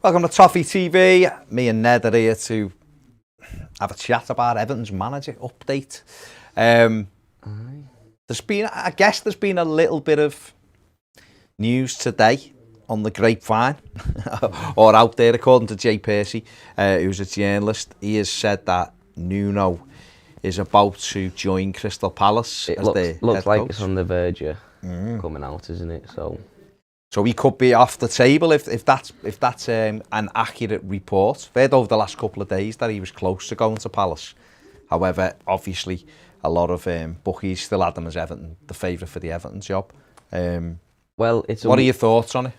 Welcome to Toffee TV. Me and Ned are here to have a chat about Everton's manager update. There's been a little bit of news today on the grapevine, or out there, according to Jay Percy, who's a journalist. He has said that Nuno is about to join Crystal Palace. It looks like it's on the verge of coming out, isn't it? So he could be off the table if that's an accurate report. I've heard over the last couple of days that he was close to going to Palace. However, obviously, a lot of bookies still had him as Everton, the favourite for the Everton job. What are your thoughts on it?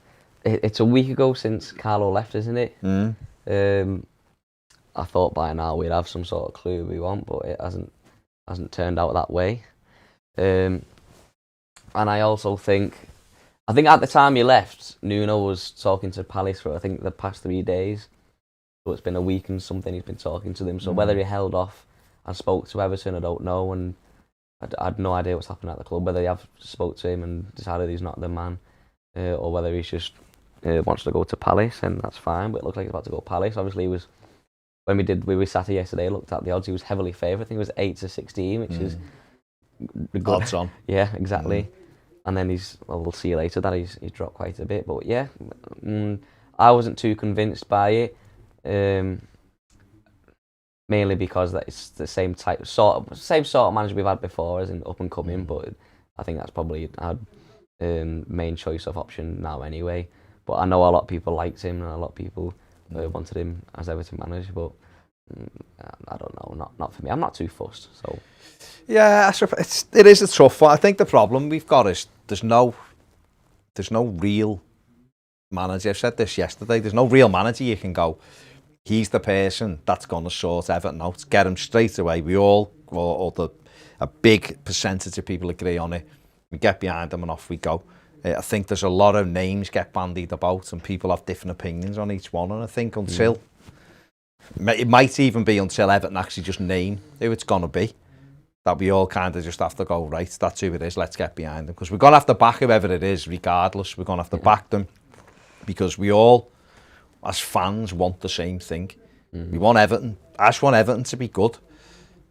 It's a week ago since Carlo left, isn't it? I thought by now we'd have some sort of clue we want, but it hasn't turned out that way. And I also think at the time he left, Nuno was talking to Palace for the past 3 days. So it's been a week and something he's been talking to them. So whether he held off and spoke to Everton, I don't know. And I had no idea what's happening at the club. Whether they have spoke to him and decided he's not the man, or whether he's just wants to go to Palace, and that's fine. But it looked like he's about to go to Palace. Obviously, he was when we sat here yesterday, looked at the odds. He was heavily favoured. I think it was 8-16, which is good. Odds on. Yeah, exactly. And then we'll see you later that he's dropped quite a bit. But yeah, I wasn't too convinced by it, mainly because that it's the same sort of manager we've had before as in up and coming. But I think that's probably our main choice of option now anyway. But I know a lot of people liked him and a lot of people wanted him as Everton manager. But I don't know, not for me. I'm not too fussed. So yeah, it is a tough one. I think the problem we've got is there's no real manager. I said this yesterday. There's no real manager you can go, he's the person that's going to sort Everton out, get him straight away. We all, or a big percentage of people agree on it. We get behind them and off we go. I think there's a lot of names get bandied about and people have different opinions on each one. And I think it might even be until Everton actually just name who it's going to be, that we all kind of just have to go, right, that's who it is, let's get behind them. Because we're going to have to back whoever it is, regardless. We're going to have to back them because we all, as fans, want the same thing. We want Everton. I just want Everton to be good.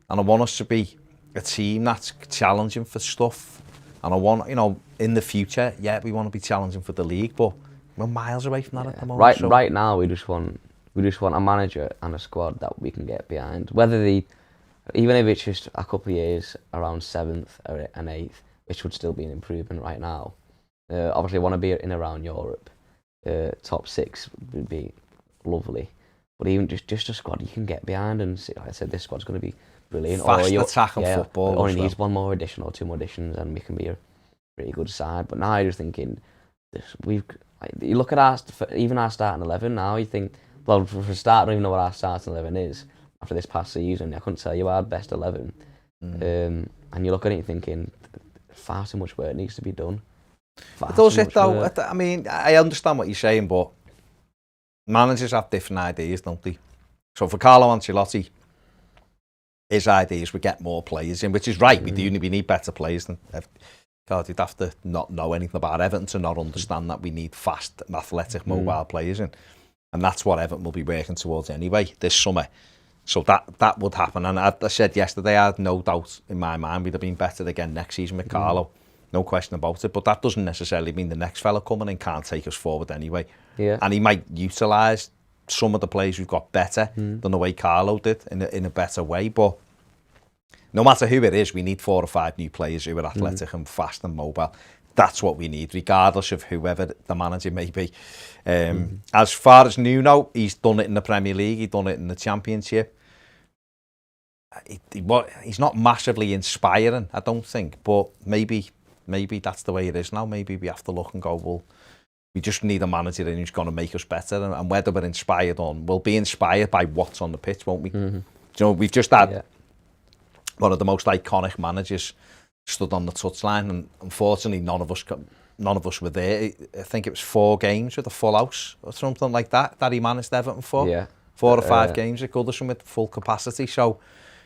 And I want us to be a team that's challenging for stuff. And I want, in the future, we want to be challenging for the league, but we're miles away from that at the moment. Right now, we just want a manager and a squad that we can get behind. Even if it's just a couple of years around 7th or an 8th, which would still be an improvement right now. Obviously, I want to be in around Europe. Top 6 would be lovely. But even just a squad you can get behind and see, like I said, this squad's going to be brilliant. Fast attacking football. It only needs one more addition or 2 more additions and we can be a pretty good side. But now you're just thinking, you look at our starting 11 now, you think, well, for a start, I don't even know what our starting 11 is. After this past season, I couldn't tell you our best 11. And you look at it thinking, far too much work needs to be done. Does it though? I mean, I understand what you're saying, but managers have different ideas, don't they? So for Carlo Ancelotti, his ideas would get more players in, which is right. We need better players than. God, you'd have to not know anything about Everton to not understand that we need fast, athletic, mobile players in. And that's what Everton will be working towards anyway this summer. So that would happen. And I said yesterday, I had no doubt in my mind we'd have been better again next season with Carlo. No question about it. But that doesn't necessarily mean the next fella coming in can't take us forward anyway. Yeah. And he might utilise some of the players we've got better than the way Carlo did in a better way. But no matter who it is, we need 4 or 5 new players who are athletic and fast and mobile. That's what we need, regardless of whoever the manager may be. As far as Nuno, he's done it in the Premier League, he's done it in the Championship. He's not massively inspiring, I don't think, but maybe that's the way it is now. Maybe we have to look and go, well, we just need a manager who's going to make us better, and whether we're inspired we'll be inspired by what's on the pitch, won't we? We've just had one of the most iconic managers stood on the touchline, and unfortunately none of us were there. I think it was 4 games with a full house or something like that he managed Everton for. 4 or 5 games at Goodison with full capacity. So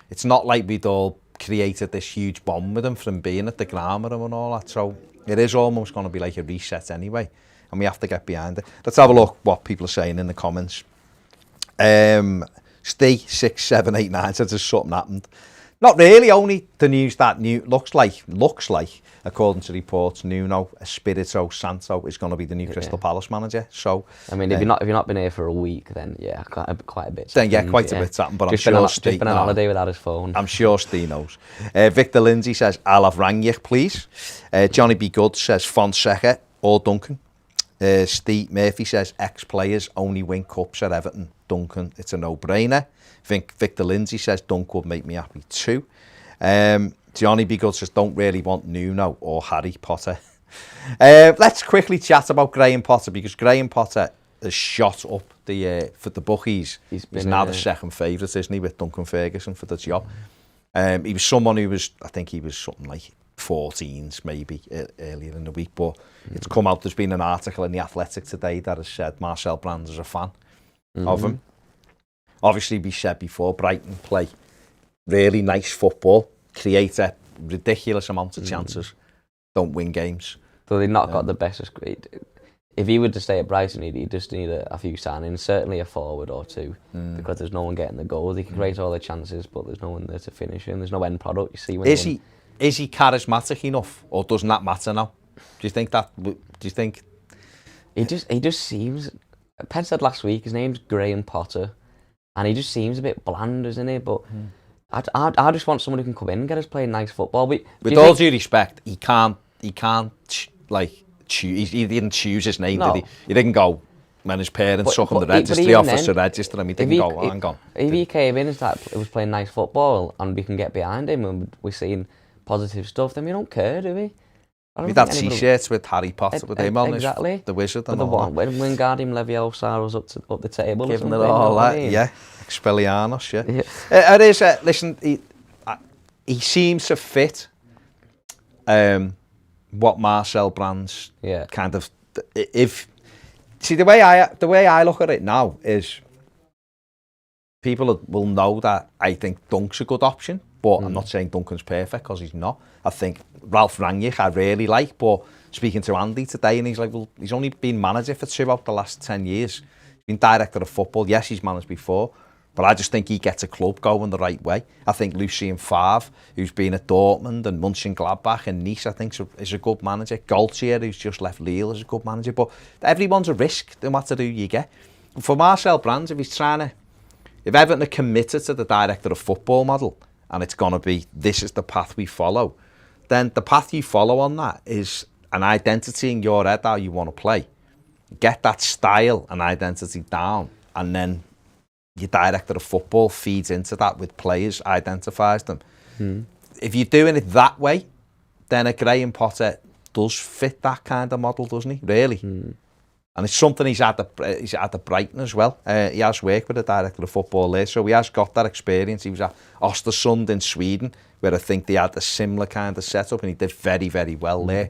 it's not like we'd all created this huge bond with him from being at the ground with him and all that. So it is almost going to be like a reset anyway. and we have to get behind it. Let's have a look what people are saying in the comments. Stay 6, 7, 8, 9 says there's something happened. Not really, only the news that looks like, according to reports, Nuno Espirito Santo is going to be the new Crystal Palace manager. So, I mean, if you've not been here for a week, then yeah, quite a bit. Then yeah, quite a bit's happened. But just I'm sure Steve just been on holiday without his phone. I'm sure Steve knows. Victor Lindsay says, "I'll have Rangnick, please." Johnny B. Good says, "Fonseca or Duncan." Steve Murphy says, "Ex-players only win cups at Everton. Duncan, it's a no-brainer." Victor Lindsay says, "Duncan would make me happy too." Johnny B. Good says, "Don't really want Nuno or Harry Potter." Let's quickly chat about Graham Potter, because Graham Potter has shot up for the bookies. He's now the second favourite, isn't he, with Duncan Ferguson for the job. He was someone who was, I think he was something like 14s maybe earlier in the week, but it's come out, there's been an article in The Athletic today that has said Marcel Brands is a fan of him. Obviously, we said before, Brighton play really nice football, create a ridiculous amount of chances, don't win games. So they've not got the best of grade. If he were to stay at Brighton, he'd just need a few signings, certainly a forward or two, because there's no one getting the goals. He can create all the chances, but there's no one there to finish in. There's no end product. You see, when is he charismatic enough, or doesn't that matter now? Do you think that? Do you think he just seems? Penn said last week his name's Graham Potter, and he just seems a bit bland, isn't he? But I just want someone who can come in and get us playing nice football. With all due respect, he can't like choose. He didn't choose his name, did he? He didn't go when his parents took him the registry office to register him. He didn't go, hang on. If he came in and was playing nice football and we can get behind him and we're seeing positive stuff, then we don't care, do we? We'd have T-shirts with Harry Potter with him on, the wizard and all that. When Wingardium Leviosa was up the table, giving it all that, yeah. Expelliarmus, yeah. It is. Listen, he seems to fit what Marcel Brands kind of. The way I look at it now is, people will know that I think Dunk's a good option, but I'm not saying Duncan's perfect, because he's not. I think Ralph Rangnick I really like, but speaking to Andy today, and he's like, well, he's only been manager for 2 out of the last 10 years. He's been director of football. Yes, he's managed before, but I just think he gets a club going the right way. I think Lucien Favre, who's been at Dortmund and Mönchengladbach and Nice, I think is a good manager. Galtier, who's just left Lille, is a good manager. But everyone's a risk, no matter who you get. And for Marcel Brands, if Everton are committed to the director of football model, and it's going to be, this is the path we follow, then the path you follow on that is an identity in your head, how you want to play. Get that style and identity down, and then your director of football feeds into that with players, identifies them. If you're doing it that way, then a Graham Potter does fit that kind of model, doesn't he? Really. And it's something he's had at Brighton as well. He has worked with a director of football there, so he has got that experience. He was at Östersund in Sweden, where I think they had a similar kind of setup, and he did very, very well there.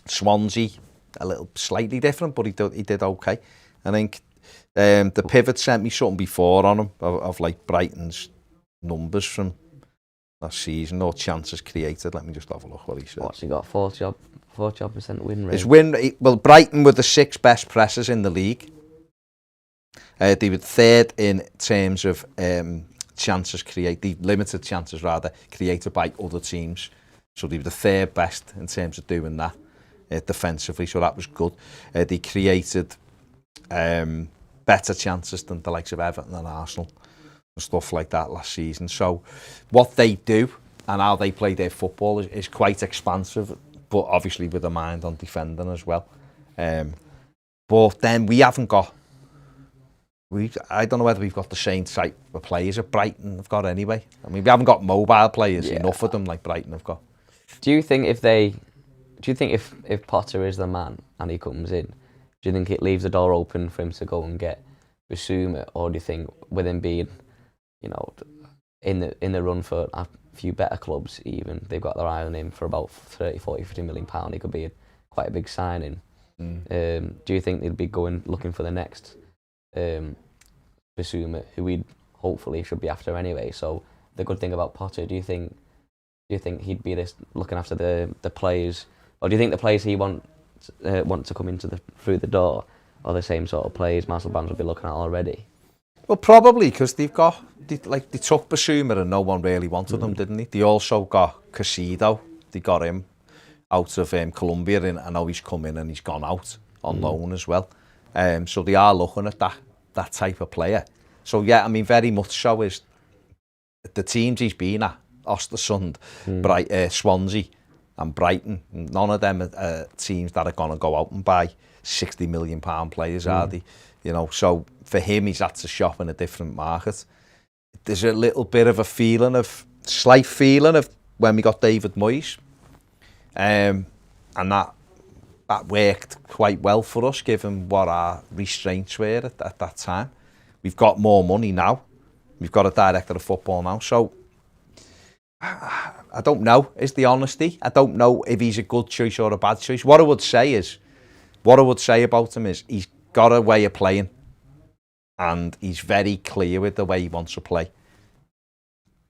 Swansea, a little slightly different, but he did okay. I think the Pivot sent me something before on him of like Brighton's numbers from last season, or chances created. Let me just have a look what he said. What's he got? 40% win rate. His well, Brighton were the 6th best pressers in the league. They were 3rd in terms of chances created, limited chances rather, created by other teams. So they were the 3rd best in terms of doing that defensively. So that was good. They created better chances than the likes of Everton and Arsenal and stuff like that last season. So what they do and how they play their football is quite expansive, but obviously with a mind on defending as well. But then we haven't got... I don't know whether we've got the same type of players at Brighton have got anyway. I mean, we haven't got mobile players, enough of them like Brighton have got. Do you think if Potter is the man and he comes in, do you think it leaves the door open for him to go and get Bissouma, or do you think with him being, in the run for a few better clubs, even they've got their eye on him for about 30, 40, 50 million pound, he could be quite a big signing? Do you think they'd be looking for the next Bissouma, who we hopefully should be after anyway? So the good thing about Potter, do you think he'd be looking after the players, or do you think the players he want want to come through the door are the same sort of players Marcel Brands will be looking at already? Well, probably because they took Basuma and no one really wanted him, didn't they? They also got Casido. They got him out of Colombia, and I know he's come in and he's gone out on loan as well. So they are looking at that type of player. So yeah, I mean, very much so is the teams he's been at, Ostersund, Swansea and Brighton, none of them are teams that are going to go out and buy £60 million players, are they? You know, so for him, he's had to shop in a different market. There's a little bit of a slight feeling of when we got David Moyes, and that worked quite well for us, given what our restraints were at that time. We've got more money now. We've got a director of football now. So I don't know, is the honesty. I don't know if he's a good choice or a bad choice. What I would say about him is he's got a way of playing and he's very clear with the way he wants to play.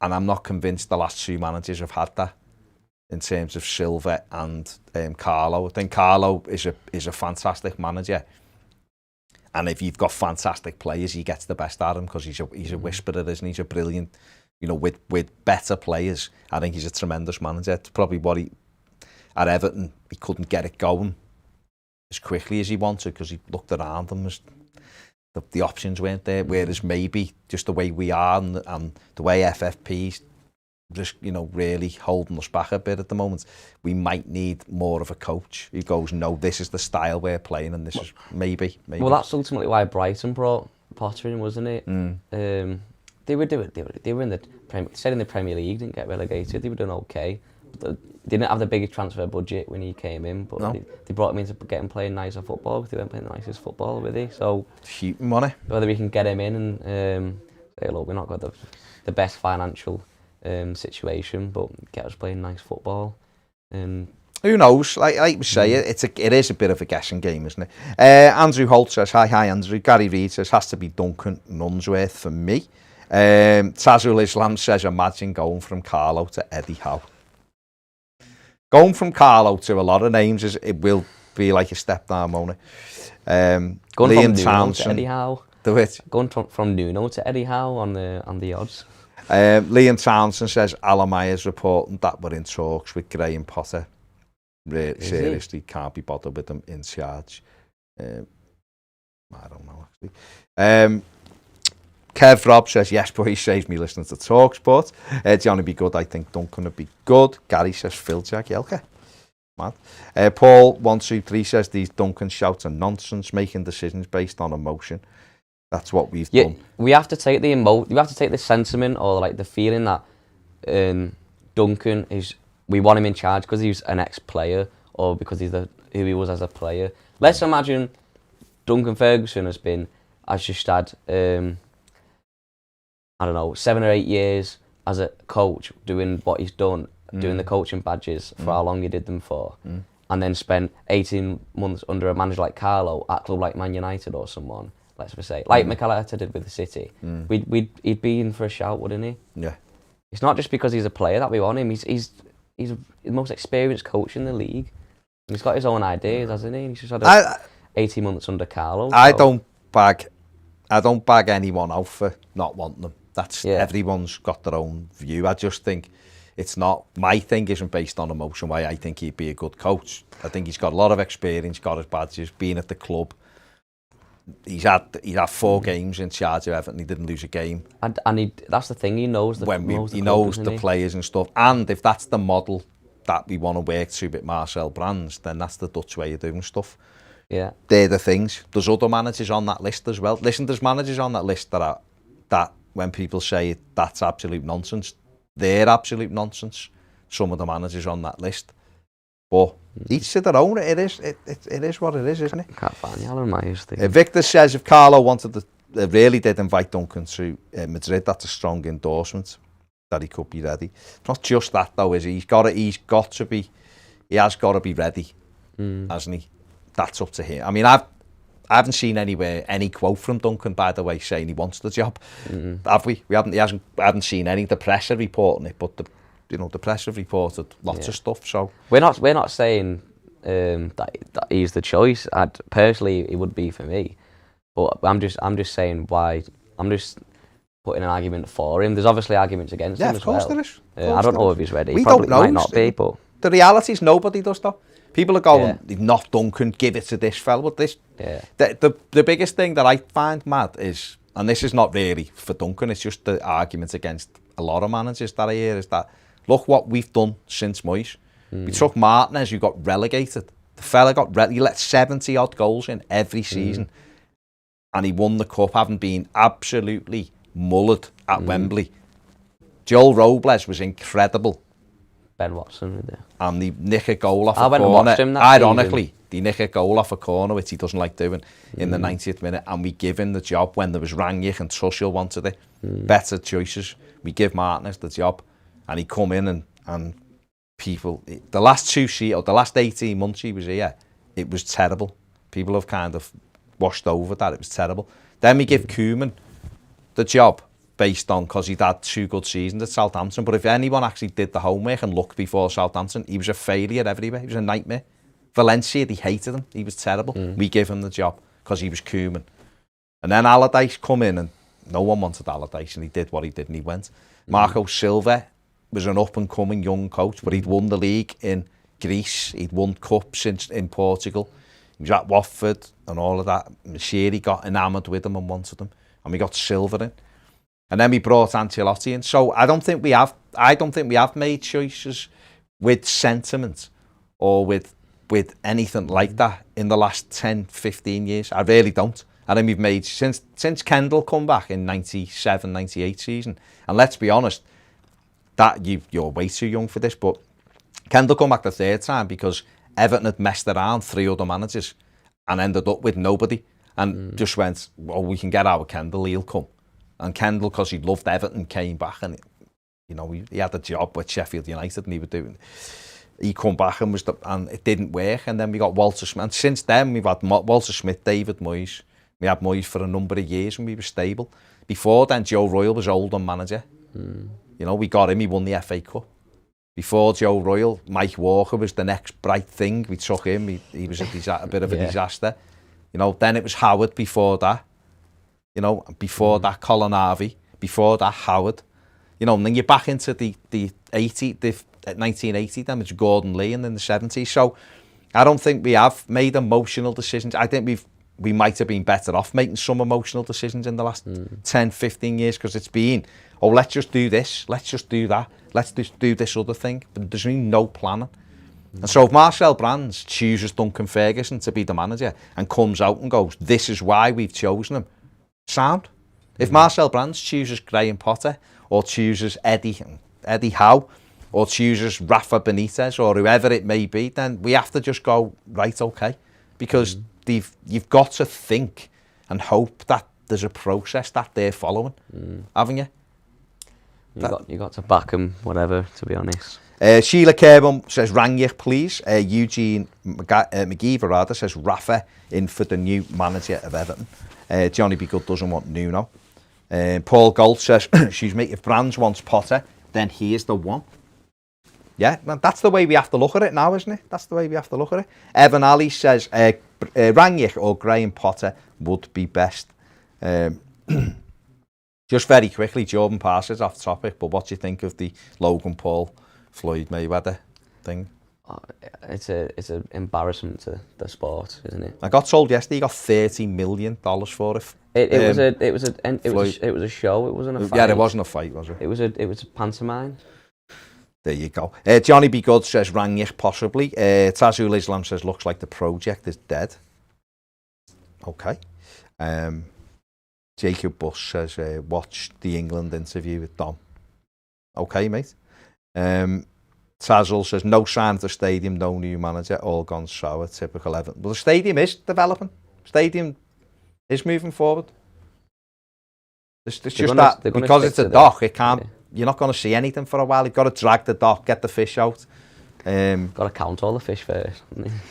And I'm not convinced the last two managers have had that in terms of Silva and Carlo. I think Carlo is a fantastic manager. And if you've got fantastic players, he gets the best out of them because he's a whisperer, isn't he? He's a brilliant, you know, with better players. I think he's a tremendous manager. It's probably what at Everton, he couldn't get it going as quickly as he wanted because he looked around them as the options weren't there. Whereas maybe just the way we are and the way FFP's just, you know, really holding us back a bit at the moment, we might need more of a coach who goes, no, this is the style we're playing, and this is maybe. Well, that's ultimately why Brighton brought Potter in, wasn't it? They were in the Premier League, didn't get relegated. They were doing okay. They didn't have the biggest transfer budget when he came in, but no. they brought him in to get him playing nicer football because they weren't playing the nicest football, were they? So cheap money. Whether we can get him in and say, look, we're not got the best financial situation, but get us playing nice football. Who knows? Like we say, it is a bit of a guessing game, isn't it? Andrew Holt says, hi Andrew. Gary Reid says, has to be Duncan Nunsworth for me. Tazul Islam says, imagine going from Carlo to Eddie Howe. Going from Carlo to a lot of names, it will be like a step down, won't it? Going Liam from Nuno to Eddie Howe. Going from Nuno to Eddie Howe on the odds. Liam Townsend says Alamaya's reporting that we're in talks with Graham Potter. Seriously, can't be bothered with them in charge. I don't know, actually. Kev Robb says, yes, but he saves me listening to TalkSport. Johnny be good, I think Duncan would be good. Gary says, Phil Jagielka. Mad. Paul 123 says, these Duncan shouts are nonsense, making decisions based on emotion. That's what we've done. We have to take we have to take the sentiment or like the feeling that Duncan is. We want him in charge because he's an ex-player or because he's who he was as a player. Let's imagine Duncan Ferguson has just had I don't know 7 or 8 years as a coach doing what he's done, doing the coaching badges for how long he did them for, and then spent 18 months under a manager like Carlo at a club like Man United or someone. Let's just say, like Mikel Arteta did with the City, he'd be in for a shout, wouldn't he? Yeah. It's not just because he's a player that we want him. He's the most experienced coach in the league. And he's got his own ideas, hasn't he? He's just had 18 months under Carlo. I don't bag anyone out for not wanting them. Everyone's got their own view. I just think it's not, my thing isn't based on emotion why I think he'd be a good coach. I think he's got a lot of experience, got his badges, been at the club. He's had 4 games in charge of Everton. He didn't lose a game. And that's the thing. He knows he knows the players and stuff. And if that's the model that we want to work to with Marcel Brands, then that's the Dutch way of doing stuff. Yeah, they're the things. There's other managers on that list as well. Listen, there's managers on that list that when people say that's absolute nonsense, they're absolute nonsense. Some of the managers on that list. But each to their own. It is what it is, isn't it? Can't find Alan Myers thing. Victor says if Carlo really did invite Duncan to Madrid, that's a strong endorsement that he could be ready. It's not just that though, is he? He has got to be ready, hasn't he? That's up to him. I mean, I haven't seen anywhere any quote from Duncan, by the way, saying he wants the job. Have we? We haven't. I haven't seen any. The press reporting it, but the press have reported lots of stuff. So we're not saying that he's the choice. Personally, it would be for me, but I'm just saying why. I'm just putting an argument for him. There's obviously arguments against him as well. Yeah, of course there is. I don't know if he's ready. We Probably don't know. might not be, but the reality is nobody does though. People are going, not Duncan, give it to this fella. But this, the biggest thing that I find mad is, and this is not really for Duncan, it's just the arguments against a lot of managers that I hear, is that, look what we've done since Moyes. We took Martinez, who got relegated. The fella he let 70 odd goals in every season. And he won the cup, having been absolutely mullered at Wembley. Joel Robles was incredible. Ben Watson with it. And they nick a goal off I a went corner. And watched him that Ironically, season. they nick a goal off a corner, which he doesn't like doing, in the 90th minute, and we give him the job when there was Rangnick and Tuchel wanted it. Better choices. We give Martinez the job, and he come in and people, the last 18 months he was here, it was terrible. People have kind of washed over that. It was terrible. Then we give Koeman the job based on, because he'd had 2 good seasons at Southampton. But if anyone actually did the homework and looked before Southampton, he was a failure everywhere. He was a nightmare. Valencia, they hated him. He was terrible. We gave him the job because he was Koeman. And then Allardyce come in, and no one wanted Allardyce, and he did what he did, and he went. Marco Silva was an up-and-coming young coach, but he'd won the league in Greece. He'd won cups in Portugal. He was at Watford and all of that. Shiri got enamoured with him and wanted him. And we got Silva in. And then we brought Ancelotti in. So I don't think we have made choices with sentiment or with anything like that in the last 10, 15 years. I really don't. And then we've made, since Kendall come back in 97, 98 season, and let's be honest, that you're way too young for this, but Kendall come back the 3rd time because Everton had messed around 3 other managers and ended up with nobody, and just went, well, we can get our Kendall, he'll come. And Kendall, because he loved Everton, came back, and he had a job with Sheffield United, and he come back and it didn't work. And then we got Walter Smith, and since then we've had Walter Smith, David Moyes. We had Moyes for a number of years when we were stable. Before then, Joe Royle was Oldham manager. We got him, he won the FA Cup. Before Joe Royle, Mike Walker was the next bright thing. We took him, he was a bit of a disaster. Then it was Howard before that. Before that, Colin Harvey. Before that, Howard. And then you're back into the 1980, then it's Gordon Lee, and in the 70s. So I don't think we have made emotional decisions. I think we might have been better off making some emotional decisions in the last 10, 15 years, because it's been, let's just do this, let's just do that, let's just do this other thing. But there's been no planning. And so if Marcel Brands chooses Duncan Ferguson to be the manager and comes out and goes, this is why we've chosen him, sound. If Marcel Brands chooses Graham Potter, or chooses Eddie Howe, or chooses Rafa Benitez, or whoever it may be, then we have to just go, right, okay. Because you've got to think and hope that there's a process that they're following, haven't you? You got to back them, whatever, to be honest. Sheila Kerbon says Rangnick, please. Eugene McGee says Rafa in for the new manager of Everton. Johnny B. Good doesn't want Nuno. Paul Gold says, excuse me, if Brands wants Potter, then he is the one. Yeah, that's the way we have to look at it now, isn't it? That's the way we have to look at it. Evan Ali says Rangnick or Graham Potter would be best. Just very quickly, Jordan Parsons off topic, but what do you think of the Logan Paul Floyd Mayweather thing? It's an embarrassment to the sport, isn't it? I got told yesterday he got $30 million for it. It was a show. It wasn't a fight. Yeah, it wasn't a fight, was it? It was a pantomime. There you go. Johnny B. Good says Rangnick possibly. Tazul Islam says looks like the project is dead. Okay. Jacob Bush says watch the England interview with Dom. Okay, mate. Tazul says no sign of the stadium, no new manager, all gone sour, typical Everton. Well, the stadium is developing. Stadium is moving forward. It's just that because it's a dock, it can't. Yeah. You're not going to see anything for a while. You've got to drag the dock, get the fish out. Got to count all the fish first.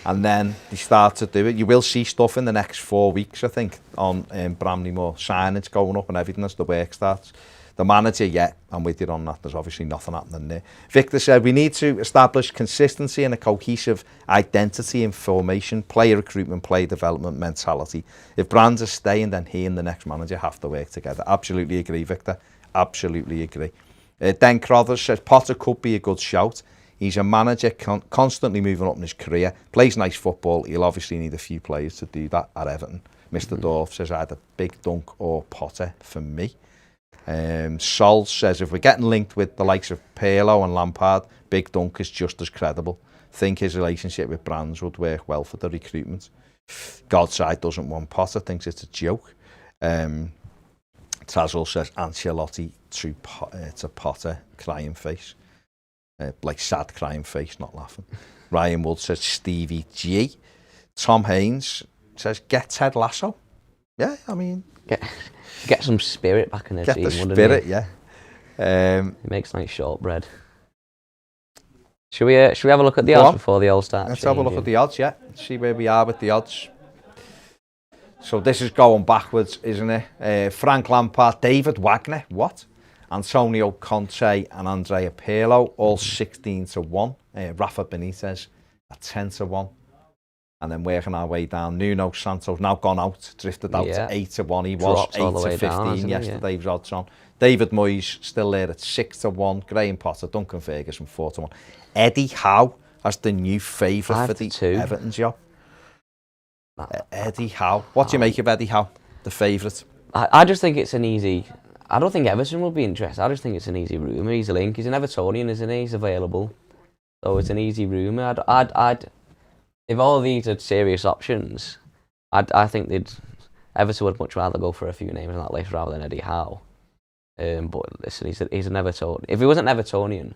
And then they start to do it. You will see stuff in the next 4 weeks, I think, on Bramley Moor. Signage going up and everything as the work starts. The manager, yeah, I'm with you on that. There's obviously nothing happening there. Victor said, we need to establish consistency and a cohesive identity in formation, player recruitment, player development, mentality. If brands are staying, then he and the next manager have to work together. Absolutely agree, Victor. Absolutely agree. Dan Crothers says, Potter could be a good shout. He's a manager constantly moving up in his career, plays nice football. He'll obviously need a few players to do that at Everton. Mr. Dorf says, either Big Dunk or Potter for me. Sol says, if we're getting linked with the likes of Pirlo and Lampard, Big Dunk is just as credible. Think his relationship with brands would work well for the recruitment. Godside doesn't want Potter, thinks it's a joke. Tazul says, Ancelotti to Potter, crying face. Like sad crying face, not laughing. Ryan Wood says, Stevie G. Tom Haynes says, get Ted Lasso. Yeah, I mean... Get some spirit back in the team, wouldn't spirit, he? Yeah. He makes nice shortbread. Should we have a look at the odds before they all start Let's changing? have a look at the odds, yeah. See where we are with the odds. So this is going backwards, isn't it? Frank Lampard, David Wagner, what? Antonio Conte and Andrea Pirlo, all 16-1. Rafa Benitez at 10-1. And then working our way down, Nuno Santo's now gone out, drifted out to 8-1. He was 8-15 yesterday, he was odds on. David Moyes still there at 6-1. Graham Potter, Duncan Ferguson 4-1. Eddie Howe as the new favourite for the Everton job. Eddie Howe. What do you make of Eddie Howe, the favourite? I just think it's an easy... I don't think Everton will be interested. I just think it's an easy rumour. He's a link. He's an Evertonian, isn't he? He's available. So it's an easy rumour. If all of these are serious options, I think Everton would much rather go for a few names on that list rather than Eddie Howe. But listen, he's an Evertonian. If he wasn't Evertonian,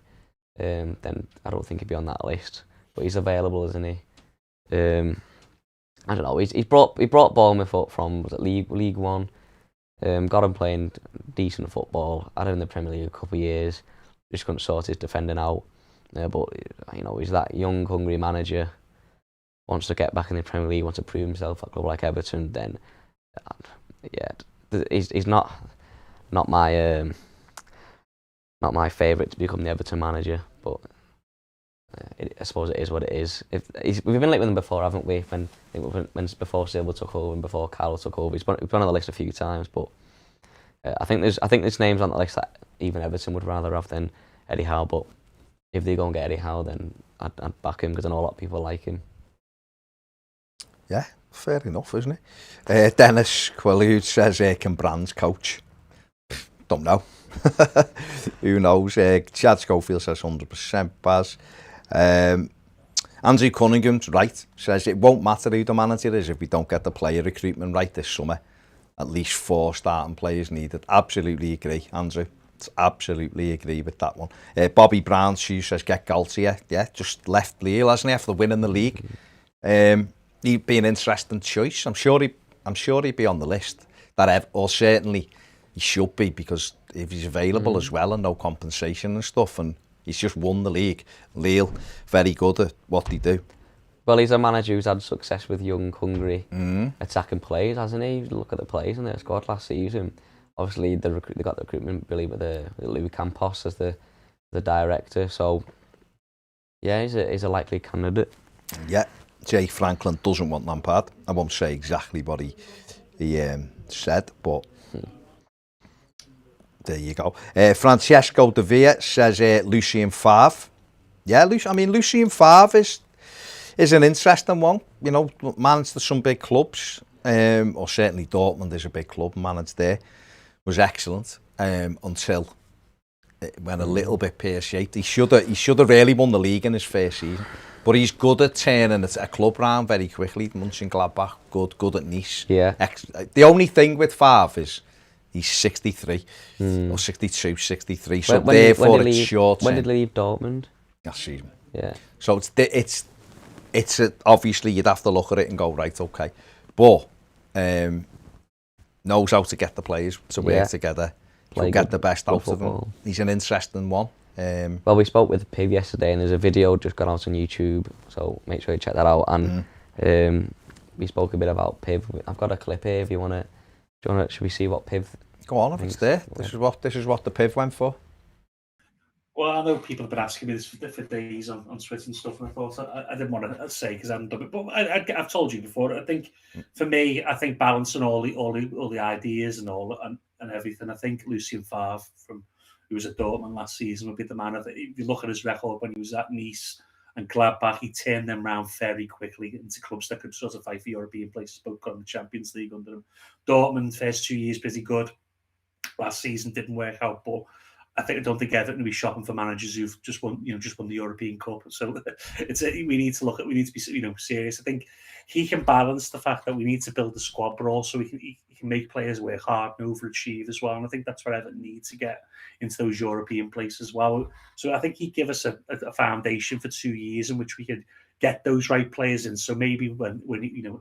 then I don't think he'd be on that list. But he's available, isn't he? I don't know. He brought Bournemouth up from League One. Got him playing decent football. Had him in the Premier League a couple of years. Just couldn't sort his defending out. But he's that young, hungry manager. Wants to get back in the Premier League, wants to prove himself at a club like Everton, then he's not my favourite to become the Everton manager. But I suppose it is what it is. We've been linked with him before, haven't we? When before Silva took over and before Carroll took over, he's been on the list a few times. But I think there's names on the list that even Everton would rather have than Eddie Howe. But if they go and get Eddie Howe, then I'd back him because I know a lot of people like him. Yeah, fair enough, isn't it? Dennis Quillude says, can brands coach? Don't know. Who knows? Chad Schofield says 100%, Baz. Andrew Cunningham's right. Says, it won't matter who the manager is if we don't get the player recruitment right this summer. At least 4 starting players needed. Absolutely agree, Andrew. Absolutely agree with that one. Bobby Brown says, get Galtier. Yeah, just left Lille, hasn't he, after winning the league? He'd be an interesting choice. I'm sure he'd be on the list. Or certainly he should be, because if he's available as well and no compensation and stuff, and he's just won the league. Lille, very good at what they do. Well, he's a manager who's had success with young, hungry, attacking players, hasn't he? Look at the players in their squad last season. Obviously, they got the recruitment ability with Louis Campos as the director. So, yeah, he's a likely candidate. Yeah. Jay Franklin doesn't want Lampard. I won't say exactly what he said, but there you go. Francesco De Villa says Lucien Favre. Yeah, Lucien Favre is an interesting one. Managed some big clubs, or certainly Dortmund is a big club. Managed there, was excellent until it went a little bit pear-shaped. He should have really won the league in his first season. But he's good at turning a club round very quickly. Mönchengladbach, good at Nice. Yeah. The only thing with Favre is he's 63, or 62, 63. So therefore it's short. When did he leave Dortmund? Last season. Yeah. So it's obviously you'd have to look at it and go, right, okay. But knows how to get the players to work together, to get the best out of them. He's an interesting one. Well, we spoke with Piv yesterday, and there's a video just gone out on YouTube, so make sure you check that out. And we spoke a bit about Piv. I've got a clip here if you want to. Should we see what Piv Go on, if it's there. This is what the PIV went for. Well, I know people have been asking me this for days on Twitter and stuff, and I thought I didn't want to say because I haven't done it, but I've told you before. I think for me, I think balancing all the ideas and everything. I think Lucien Favre, who was at Dortmund last season, would be the man. If you look at his record when he was at Nice and Gladbach, he turned them around very quickly into clubs that could sort of fight for European places, both got in the Champions League under him. Dortmund, first 2 years, pretty good. Last season didn't work out, but I don't think Everton will be shopping for managers who've just won the European Cup. So we need to be serious. I think he can balance the fact that we need to build the squad, but also he can make players work hard and overachieve as well. And I think that's what Everton need to get into those European places as well. So I think he'd give us a foundation for 2 years in which we could get those right players in. So maybe when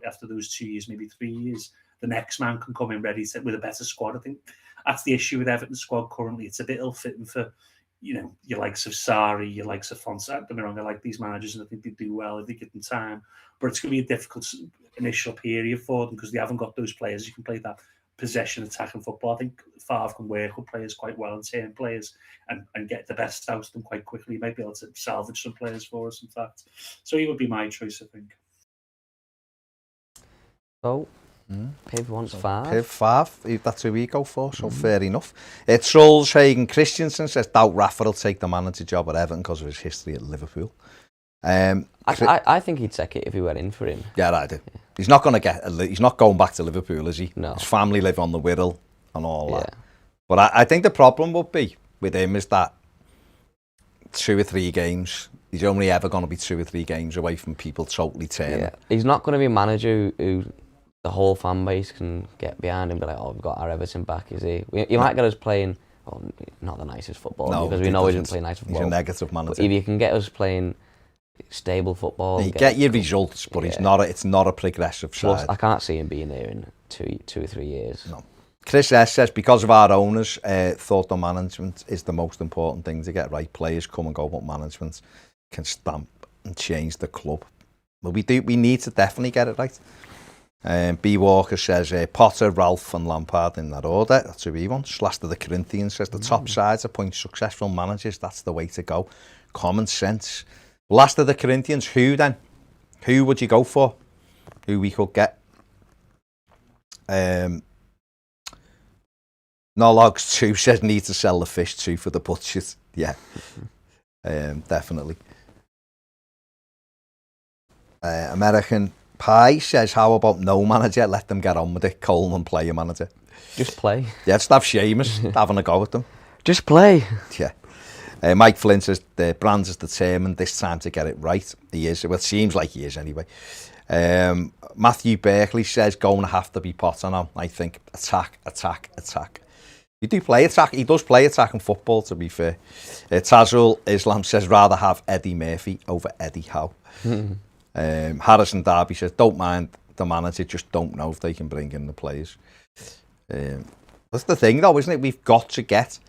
after those 2 years, maybe 3 years, the next man can come in ready with a better squad. I think that's the issue with Everton's squad currently. It's a bit ill-fitting for, your likes of Sarri, your likes of Fonseca. Don't get me wrong, I like these managers and I think they do well if they give them time. But it's going to be a difficult initial period for them because they haven't got those players who can play that possession attacking football. I think Favre can work with players quite well and turn players and get the best out of them quite quickly. He might be able to salvage some players for us, in fact. So he would be my choice, I think. So, PIV wants Favre. PIV Favre, that's who we go for, so fair enough. Trolls Hagen Christensen says, doubt Rafa will take the manager job at Everton because of his history at Liverpool. I think he'd take it if he went in for him. Yeah, I do. Yeah. He's not going back to Liverpool, is he? No. His family live on the Wirral and all that. But I think the problem would be with him is that 2 or 3 games, he's only ever going to be 2 or 3 games away from people totally turning. Yeah. He's not going to be a manager who the whole fan base can get behind him and be like, oh, we've got our Everton back, is he? You might get us playing, not the nicest football, because we know he doesn't play nice football. He's a negative manager. But if you can get us playing stable football... You get your results, but it's not a progressive side. Plus, I can't see him being there in 2 or 3 years. No. Chris S says, because of our owners, thought the management is the most important thing to get right. Players come and go, but management can stamp and change the club. Well, we need to definitely get it right. B. Walker says, Potter, Ralph and Lampard in that order. That's who he wants. Last of the Corinthians says, the top sides appoint successful managers. That's the way to go. Common sense. Last of the Corinthians, who then? Who would you go for? Who we could get? Nologs 2 says, need to sell the fish too for the butchers. Yeah, definitely. American Pie says, how about no manager? Let them get on with it. Coleman play a manager. Just play. Yeah, just have Seamus having a go with them. Just play. Yeah. Mike Flynn says, the Brands is determined this time to get it right. He is. Well, it seems like he is anyway. Matthew Berkeley says, going to have to be Potter now. I think attack. He does play attacking football, to be fair. Tazul Islam says, rather have Eddie Murphy over Eddie Howe. Harrison Darby says, don't mind the manager, just don't know if they can bring in the players. That's the thing though, isn't it? We've got to get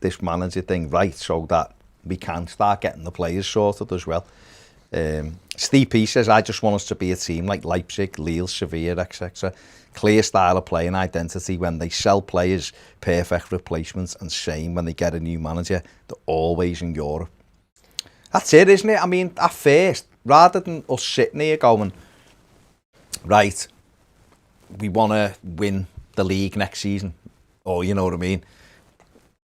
this manager thing right so that we can start getting the players sorted as well. Steve P says, I just want us to be a team like Leipzig, Lille, Sevilla, etc. Clear style of play and identity. When they sell players, perfect replacements, and same when they get a new manager, they're always in Europe. That's it, isn't it? I mean, at first, rather than us sitting here going, right, we want to win the league next season, or you know what I mean,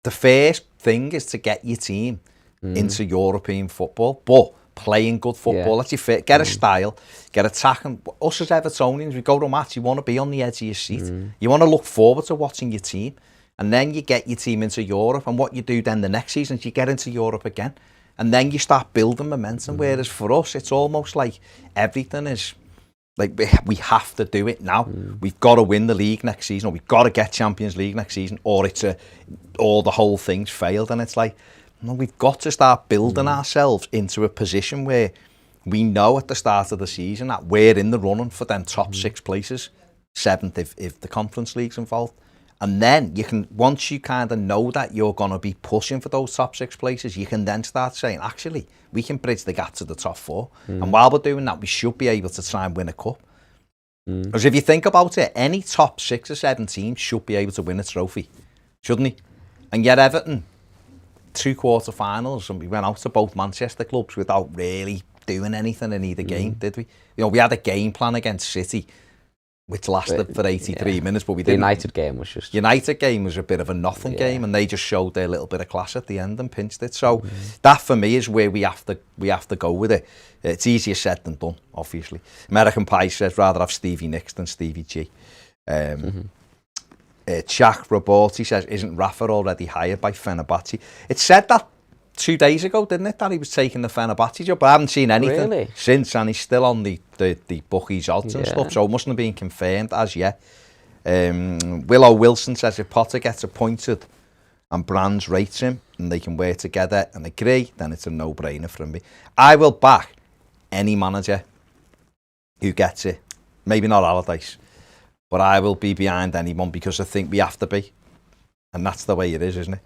the first thing is to get your team into European football, but playing good football. That's your fit. Get a style, get attacking. Us as Evertonians, we go to a match, you want to be on the edge of your seat. You want to look forward to watching your team, and then you get your team into Europe, and what you do then the next season is you get into Europe again. And then you start building momentum, whereas for us, it's almost like everything is, like we have to do it now. We've got to win the league next season, or we've got to get Champions League next season, or the whole thing's failed. And it's like, no, we've got to start building ourselves into a position where we know at the start of the season that we're in the running for them top 6 places, 7th if the Conference League's involved. And then you can, once you kind of know that you're going to be pushing for those top 6 places, you can then start saying, actually, we can bridge the gap to the top 4. And while we're doing that, we should be able to try and win a cup. Because if you think about it, any top 6 or 7 teams should be able to win a trophy, shouldn't he? And yet Everton, 2 quarter-finals, and we went out to both Manchester clubs without really doing anything in either game, did we? You know, we had a game plan against City, which lasted for 83 minutes, but we didn't. The United game was just... United game was a bit of a nothing game, and they just showed their little bit of class at the end and pinched it. So that, for me, is where we have to go with it. It's easier said than done, obviously. American Pie says, rather have Stevie Nicks than Stevie G. Jack Roborti says, isn't Rafa already hired by Fenerbahce? It said that 2 days ago, didn't it, that he was taking the Fenerbahce job, but I haven't seen anything since, and he's still on the bookies odds and stuff, so it mustn't have been confirmed as yet. Willow Wilson says, if Potter gets appointed and Brands rates him and they can work together and agree, then it's a no-brainer for me. I will back any manager who gets it. Maybe not Allardyce, but I will be behind anyone because I think we have to be, and that's the way it is, isn't it?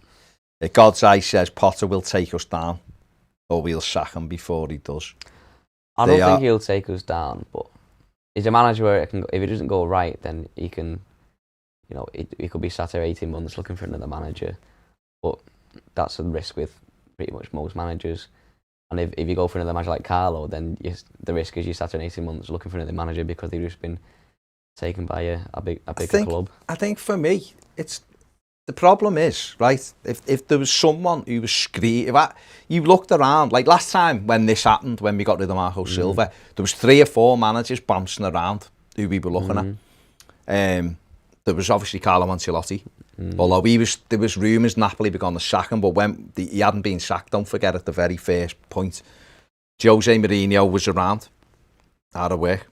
God's Eye says Potter will take us down, or we'll sack him before he does. I don't think he'll take us down, but he's a manager where if it doesn't go right, then he can, you know, he could be sat here 18 months looking for another manager. But that's a risk with pretty much most managers. And if you go for another manager like Carlo, then the risk is you sat here 18 months looking for another manager because they've just been taken by a big club. I think for me, it's... The problem is, right, if there was someone who was screaming, you looked around, like last time when this happened, when we got rid of Marco Silva, there was 3 or 4 managers bouncing around who we were looking at. There was obviously Carlo Ancelotti, although there was rumours Napoli were going to sack him, but when he hadn't been sacked, don't forget, at the very first point. Jose Mourinho was around, out of work.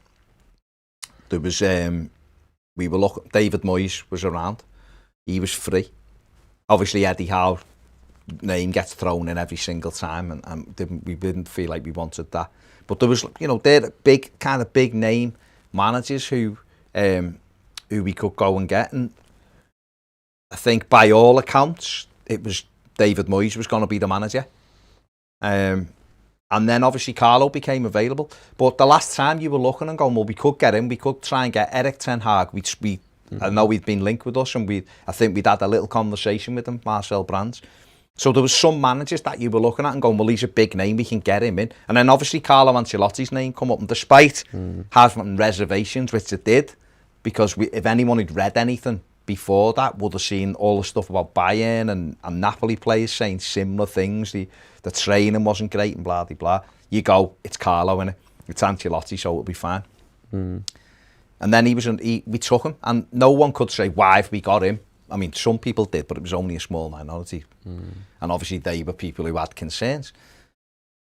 There was, we were looking, David Moyes was around. He was free. Obviously, Eddie Howe name gets thrown in every single time, and we didn't feel like we wanted that. But there was, you know, they're big name managers who we could go and get, and I think by all accounts, it was David Moyes was going to be the manager. And then obviously Carlo became available. But the last time you were looking and going, well, we could get him, we could try and get Erik ten Hag. I know he'd been linked with us, and I think we'd had a little conversation with him, Marcel Brands. So there was some managers that you were looking at and going, well, he's a big name, we can get him in. And then obviously Carlo Ancelotti's name come up, and despite having reservations, which it did, because if anyone had read anything before that, would have seen all the stuff about Bayern and Napoli players saying similar things. The training wasn't great and blah, blah, blah. You go, it's Carlo, innit? It's Ancelotti, so it'll be fine. And then we took him, and no one could say, why have we got him? I mean, some people did, but it was only a small minority. And obviously they were people who had concerns.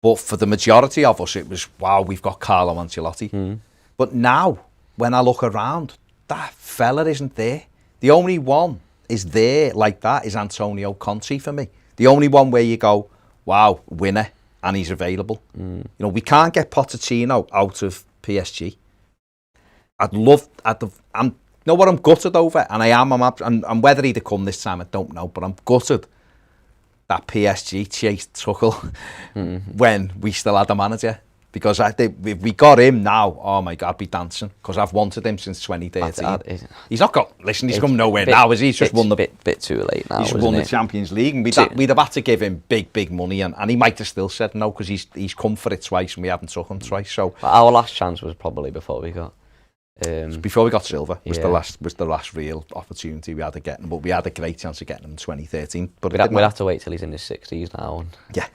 But for the majority of us, it was, wow, we've got Carlo Ancelotti. But now, when I look around, that fella isn't there. The only one is there like that is Antonio Conte for me. The only one where you go, wow, winner, and he's available. You know, we can't get Pochettino out of PSG. You know what I'm gutted over, and I am, and whether he'd have come this time, I don't know, but I'm gutted that PSG chased Tuchel when we still had a manager. Because I think if we got him now, oh my God, I'd be dancing. Because I've wanted him since 2013. He's not got, listen, he's come nowhere now, is he? He's just won the... Bit too late now, he's won the Champions League, and we'd have had to give him big money, and he might have still said no, because he's come for it twice, and we haven't took him twice, so... But our last chance was probably before we got... before we got Silva, was the last real opportunity we had to get him, but we had a great chance of getting him in 2013. But we'd have to wait till he's in his 60s now. And... Yeah.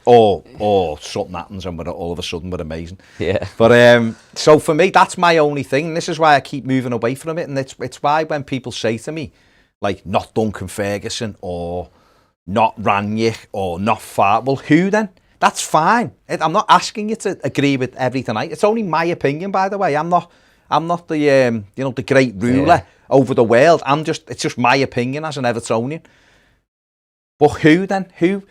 Or something happens and all of a sudden we're amazing. Yeah. But so for me, that's my only thing. And this is why I keep moving away from it. And it's why when people say to me, like, not Duncan Ferguson or not Ranić or not Far, well, who then? That's fine. I'm not asking you to agree with everything. It's only my opinion, by the way. I'm not the the great ruler over the world. It's just my opinion as an Evertonian. But who then? Who?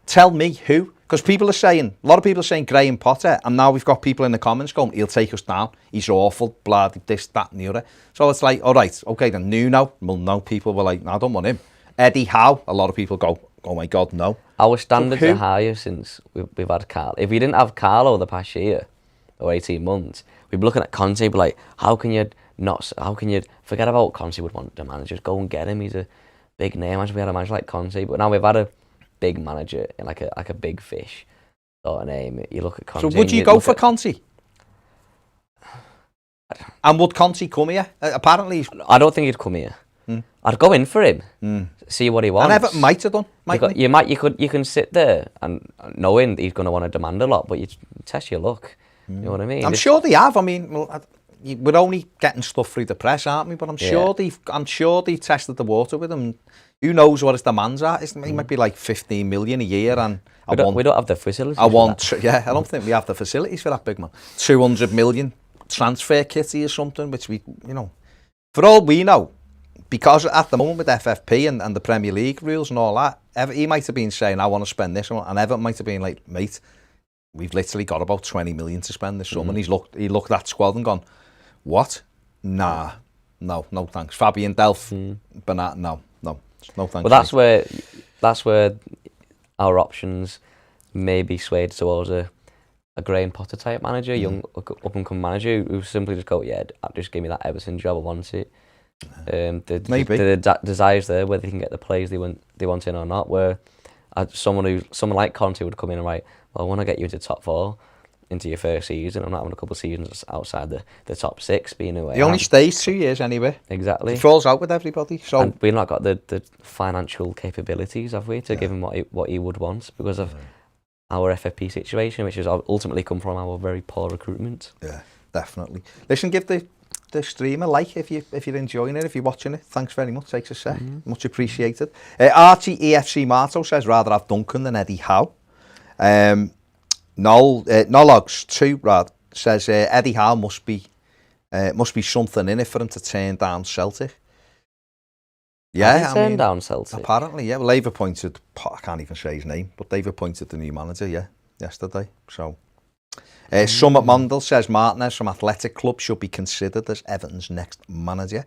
Tell me who. Because a lot of people are saying Graham Potter, and now we've got people in the comments going, he'll take us down, he's awful, blah, this, that, and the other. So it's like, all right, okay, then Nuno, well, no, people were like, no, I don't want him. Eddie Howe, a lot of people go, oh my God, no. Our standards are higher since we've had Carlo. If we didn't have Carlo the past year, or 18 months, we'd be looking at Conte, be like, how can you forget about Conte would want the manager, just go and get him, he's a big name. Imagine we had a manager like Conte, but now we've had a big manager, like a big fish sort of name. You look at Conte. So would you go for Conte? And would Conte come here? Apparently, I don't think he'd come here. I'd go in for him, see what he wants. And Everton might have done. You can sit there and knowing that he's going to want to demand a lot, but you test your luck. You know what I mean? I'm sure they have. I mean, we're only getting stuff through the press, aren't we? But I'm sure they've tested the water with him. Who knows what his demands are? It might be like 15 million a year, and we don't have the facilities. I don't think we have the facilities for that, big man. 200 million transfer kitty or something, which we, for all we know, because at the moment with FFP and the Premier League rules and all that, he might have been saying, I want to spend this, and Everton might have been like, mate, we've literally got about 20 million to spend this summer. And he looked at that squad and gone, what? Nah, no thanks. Fabian Delph, Bernat, no thanks. Well, that's where our options may be swayed towards a Graham Potter type manager, young up and coming manager who simply just go, just give me that Everton job, I want it. Maybe the desires there, whether they can get the players they want in or not. Where someone like Conte would come in and write, well, I want to get you into top 4 into your first season. I'm not having a couple of seasons outside the top 6 being away. He only stays 2 years anyway. Exactly. He falls out with everybody. So and we've not got the financial capabilities, have we, to give him what he would want because of our FFP situation, which has ultimately come from our very poor recruitment. Yeah, definitely. Listen, give the stream a like if you're enjoying it, if you're watching it. Thanks very much. Takes a sec. Much appreciated. Archie EFC Marto says rather have Duncan than Eddie Howe. Nologs 2 says Eddie Howe must be something in it for him to turn down Celtic. Yeah, turn down Celtic. Apparently, yeah. Well, they've appointed, I can't even say his name, but they've appointed the new manager, yesterday. So, Summit Mondel says Martinez from Athletic Club should be considered as Everton's next manager.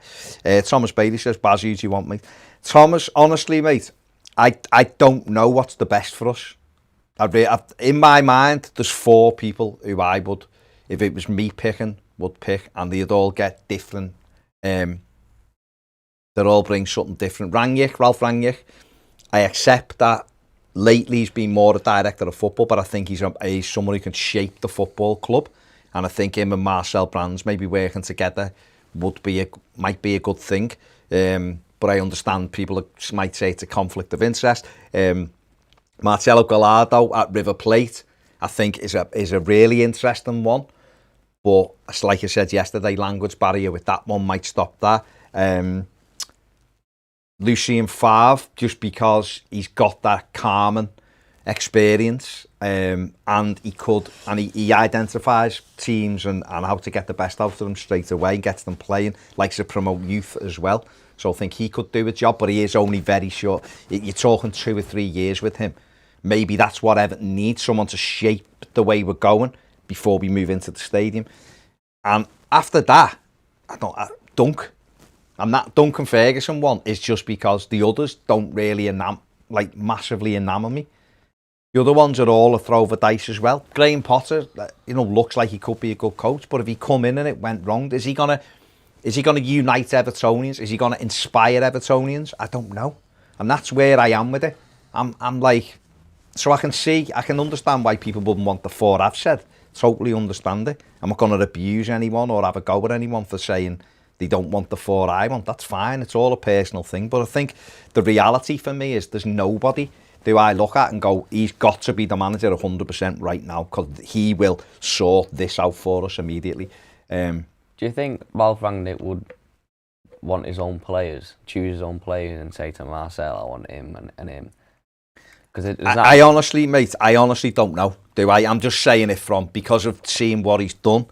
Thomas Bailey says, Baz, who do you want, mate? Thomas, honestly, mate, I don't know what's the best for us. In my mind, there's 4 people who I would, if it was me picking, would pick, and they'd all get different. They'd all bring something different. Ralph Rangnick, I accept that lately he's been more a director of football, but I think he's someone who can shape the football club, and I think him and Marcel Brands maybe working together might be a good thing. But I understand people might say it's a conflict of interest. Marcelo Gallardo at River Plate, I think, is a really interesting one. But like I said yesterday, language barrier with that one might stop that. Lucien Favre, just because he's got that calming experience, and he identifies teams and how to get the best out of them straight away and gets them playing, likes to promote youth as well. So I think he could do a job, but he is only very short. You're talking 2 or 3 years with him. Maybe that's what Everton needs, someone to shape the way we're going before we move into the stadium. And after that, and that Duncan Ferguson one is just because the others don't really massively enamor me. The other ones are all a throw of a dice as well. Graham Potter, looks like he could be a good coach, but if he come in and it went wrong, is he gonna unite Evertonians? Is he gonna inspire Evertonians? I don't know, and that's where I am with it. I'm like, so I can understand why people wouldn't want the 4 I've said. Totally understand it. I'm not going to abuse anyone or have a go at anyone for saying they don't want the 4 I want. That's fine. It's all a personal thing. But I think the reality for me is there's nobody do I look at and go, he's got to be the manager 100% right now because he will sort this out for us immediately. Do you think Ralph Rangnick would want his own players, choose his own players and say to Marcel, I want him and him? I honestly don't know. I'm just saying it because of seeing what he's done.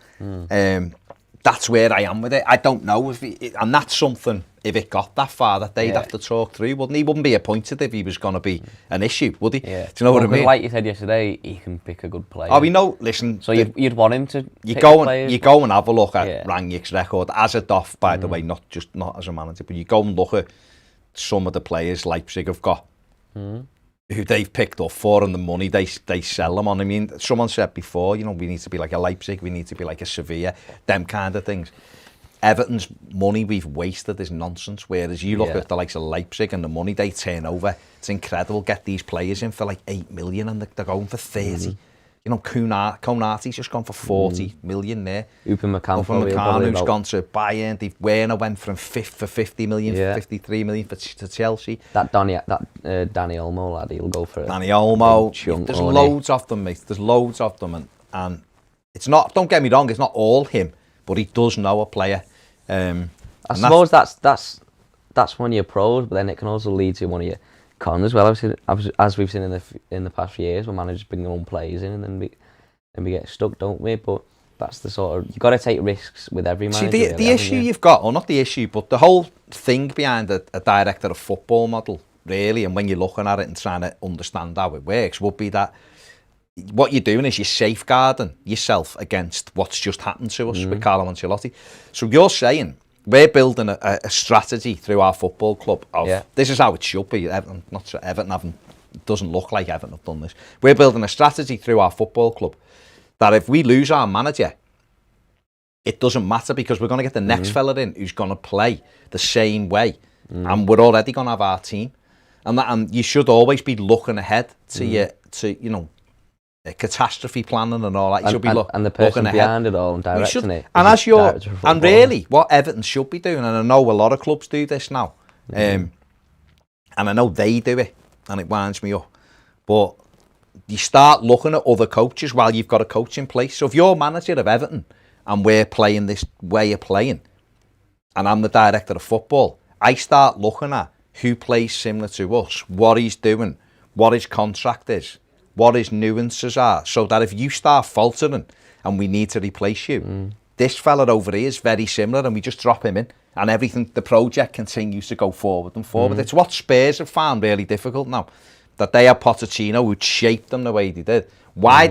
That's where I am with it. I don't know and that's something. If it got that far, that they'd have to talk through, wouldn't he? He wouldn't be appointed if he was going to be an issue, would he? Yeah. Do you know what I mean? Like you said yesterday, he can pick a good player. Oh, we know. Listen. So you'd want him to. You go and have a look at Rangnick's record as a Doff, by the way, not as a manager, but you go and look at some of the players Leipzig have got. who they've picked up for and the money they sell them on. I mean, someone said before, you know, we need to be like a Leipzig, we need to be like a Sevilla, them kind of things. Everton's money we've wasted is nonsense, whereas you look at the likes of Leipzig and the money they turn over, it's incredible. Get these players in for like 8 million and they're going for 30. You know, Konati's just gone for 40 million there. Upamecano's gone to Bayern. Werner went from 50 million, 53 million to Chelsea. That Danny Olmo lad, he'll go for it. Danny Olmo. There's loads of them, mate. There's loads of them, and it's not. Don't get me wrong. It's not all him, but he does know a player. I suppose that's one of your pros, but then it can also lead to one of your cons as well. As we've seen in the past few years, when managers bring their own players in, and then we get stuck, don't we? But that's the sort of, you've got to take risks with every manager. See, the issue you've got, or not the issue, but the whole thing behind a director of football model, really, and when you're looking at it and trying to understand how it works, would be that what you're doing is you're safeguarding yourself against what's just happened to us with Carlo Ancelotti. So you're saying we're building a strategy through our football club of this is how it should be. Everton doesn't look like Everton have done this. We're building a strategy through our football club that if we lose our manager, it doesn't matter because we're going to get the next fella in who's going to play the same way, and we're already going to have our team. And you should always be looking ahead to you know, catastrophe planning and all that. You should be and the person behind it all and directing it. And really, what Everton should be doing, and I know a lot of clubs do this now, and I know they do it, and it winds me up. But you start looking at other coaches while you've got a coach in place. So if you're manager of Everton and we're playing this way of playing, and I'm the director of football, I start looking at who plays similar to us, what he's doing, what his contract is, what his nuances are, so that if you start faltering and we need to replace you, this fella over here is very similar and we just drop him in and everything, the project continues to go forward and forward. It's what Spurs have found really difficult now, that they had Pochettino who'd shaped them the way they did. Why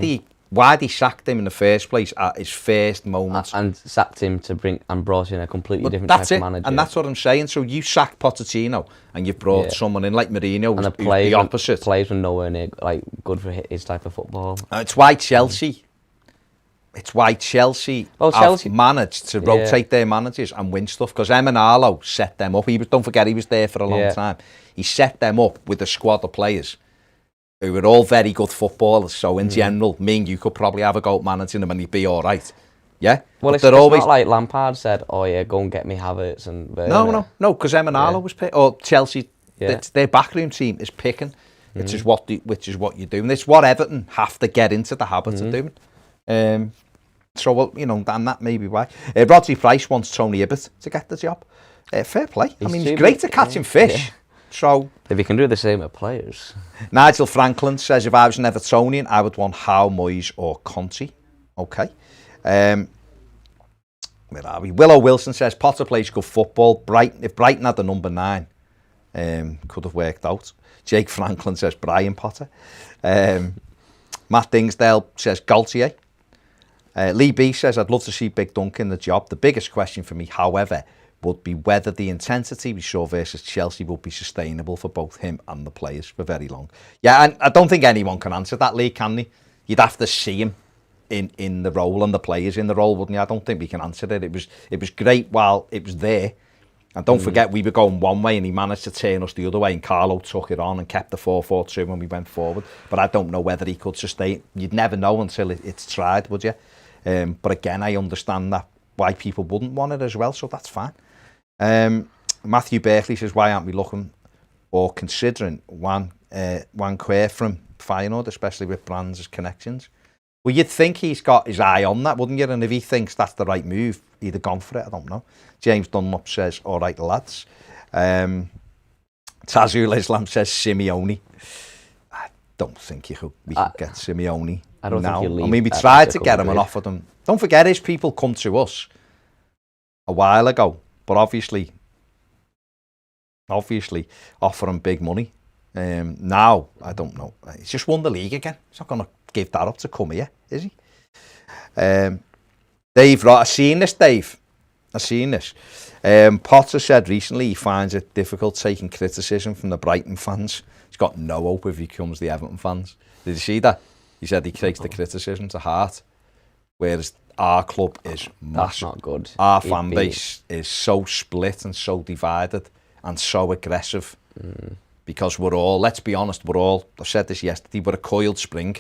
they sacked him in the first place at his first moment. And sacked him and brought in a completely different type of manager. And that's what I'm saying. So you sack Pochettino and you've brought someone in like Mourinho who's the opposite. Players were nowhere near like good for his type of football. It's why Chelsea have managed to rotate their managers and win stuff, because Emenalo set them up. Don't forget, he was there for a long time. He set them up with a squad of players who were all very good footballers. So in general, me and you could probably have a go at managing them and he'd be all right. Yeah? Well, it's not like Lampard said, oh yeah, go and get me Havertz and Werner. No, because Emenalo was picking, or Chelsea, their backroom team is picking, which is what you're doing. It's what Everton have to get into the habit of doing. So, well, you know, and that may be why. Rodri Price wants Tony Ibbott to get the job. Fair play. He's great at catching fish. Yeah. So if he can do the same with players. Nigel Franklin says, if I was an Evertonian, I would want Howe, Moyes or Conte. Okay. Where are we? Willow Wilson says, Potter plays good football. If Brighton had the number 9, could have worked out. Jake Franklin says, Brian Potter. Matt Dingsdale says, Galtier. Lee B says, I'd love to see Big Duncan in the job. The biggest question for me, however, would be whether the intensity we saw versus Chelsea will be sustainable for both him and the players for very long. Yeah, and I don't think anyone can answer that, Lee, can they? You'd have to see him in the role and the players in the role, wouldn't you? I don't think we can answer it. It was great while it was there. And don't forget, we were going one way and he managed to turn us the other way, and Carlo took it on and kept the 4-4-2 when we went forward. But I don't know whether he could sustain. You'd never know until it's tried, would you? But again, I understand that why people wouldn't want it as well, so that's fine. Matthew Berkeley says, why aren't we looking or considering Juan Quer from Feyenoord, especially with Brands' connections? Well, you'd think he's got his eye on that, wouldn't you? And if he thinks that's the right move, he'd have gone for it. I don't know. James Dunlop says, all right, lads. Tazul Islam says, Simeone. I don't think we could get Simeone. I don't think I mean, we tried to get him and offered him. Don't forget, his people come to us a while ago, but obviously offer him big money. Now, I don't know. He's just won the league again. He's not going to give that up to come here, is he? Dave, I've seen this, Dave. I've seen this. Potter said recently he finds it difficult taking criticism from the Brighton fans. He's got no hope if he becomes the Everton fans. Did you see that? He said he takes the criticism to heart, whereas our club is massive. That's not good. Our fan base is so split and so divided and so aggressive because we're all, let's be honest, I've said this yesterday, we're a coiled spring,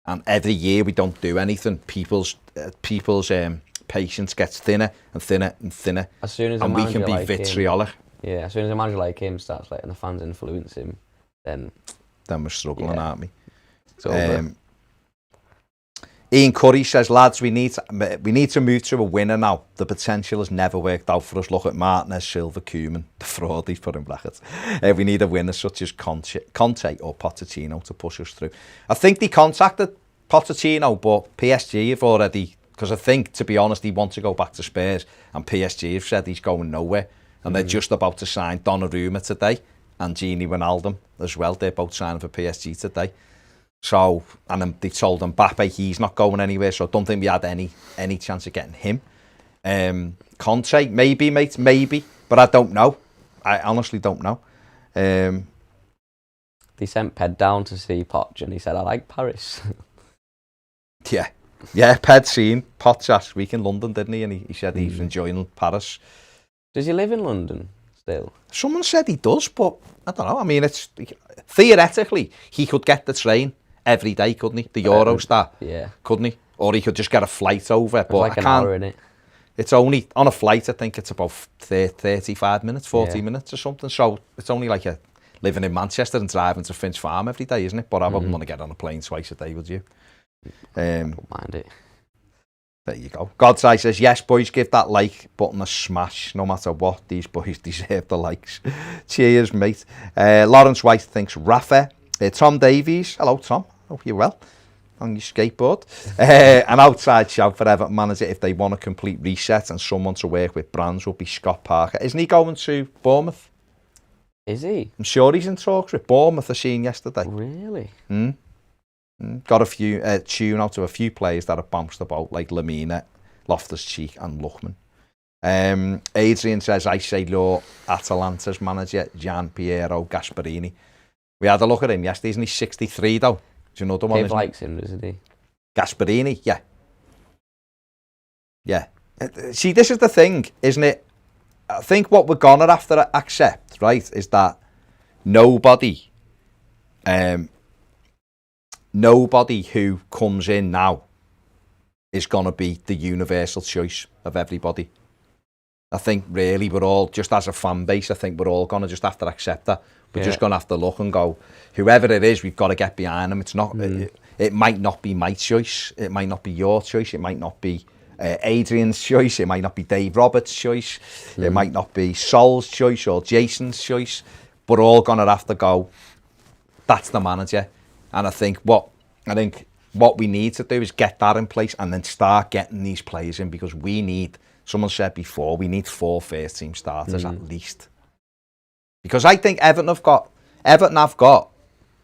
and every year we don't do anything. People's patience gets thinner and thinner and thinner, As soon as and we can be vitriolic. As soon as a manager like him starts letting the fans influence him, then we're struggling, aren't we? It's over. Ian Curry says, lads, we need to move to a winner now. The potential has never worked out for us. Look at Martinez, Silva, Koeman, the fraud he's put in brackets. We need a winner such as Conte or Pochettino to push us through. I think they contacted Pochettino, but PSG have already, because I think, to be honest, he wants to go back to Spurs, and PSG have said he's going nowhere, and they're just about to sign Donnarumma today, and Gini Wijnaldum as well. They're both signing for PSG today. So, and they told Mbappe he's not going anywhere, so I don't think we had any chance of getting him. Conte, maybe, mate, maybe, but I don't know. I honestly don't know. They sent Ped down to see Poch, and he said, I like Paris. Yeah, Ped seen Poch last week in London, didn't he? And he said he's enjoying Paris. Does he live in London still? Someone said he does, but I don't know. I mean, it's theoretically, he could get the train every day, couldn't he? The Eurostar, couldn't he? Or he could just get a flight over. But like an hour in it. It's only, on a flight, I think it's about 35 minutes, 40 minutes or something. So it's only like living in Manchester and driving to Finch Farm every day, isn't it? But I wouldn't want to get on a plane twice a day, would you? I don't mind it. There you go. God's Eye says, yes, boys, give that like button a smash. No matter what, these boys deserve the likes. Cheers, mate. Lawrence White thinks Rafa. Tom Davies. Hello, Tom. Hope you're well on your skateboard. An outside shout for Everton manager if they want a complete reset and someone to work with brands would be Scott Parker. Isn't he going to Bournemouth? Is he? I'm sure he's in talks with Bournemouth, I seen yesterday. Really? Got a few tune out to a few players that have bounced about, like Lamina, Loftus-Cheek and Luckman. Adrian says, I say law Atalanta's manager, Gian Piero Gasperini. We had a look at him yesterday. Isn't he 63 though? Do you know the one? Dave likes him, doesn't he? Gasperini, yeah. Yeah. See, this is the thing, isn't it? I think what we're gonna have to accept, right, is that nobody who comes in now is going to be the universal choice of everybody. I think really we're all, just as a fan base, I think we're all going to just have to accept that. We're just going to have to look and go, whoever it is, we've got to get behind them. It's not, it might not be my choice. It might not be your choice. It might not be Adrian's choice. It might not be Dave Roberts' choice. It might not be Sol's choice or Jason's choice. We're all going to have to go, that's the manager. And I think what we need to do is get that in place and then start getting these players in, because we need, someone said before, we need 4 first team starters at least. Because I think Everton have got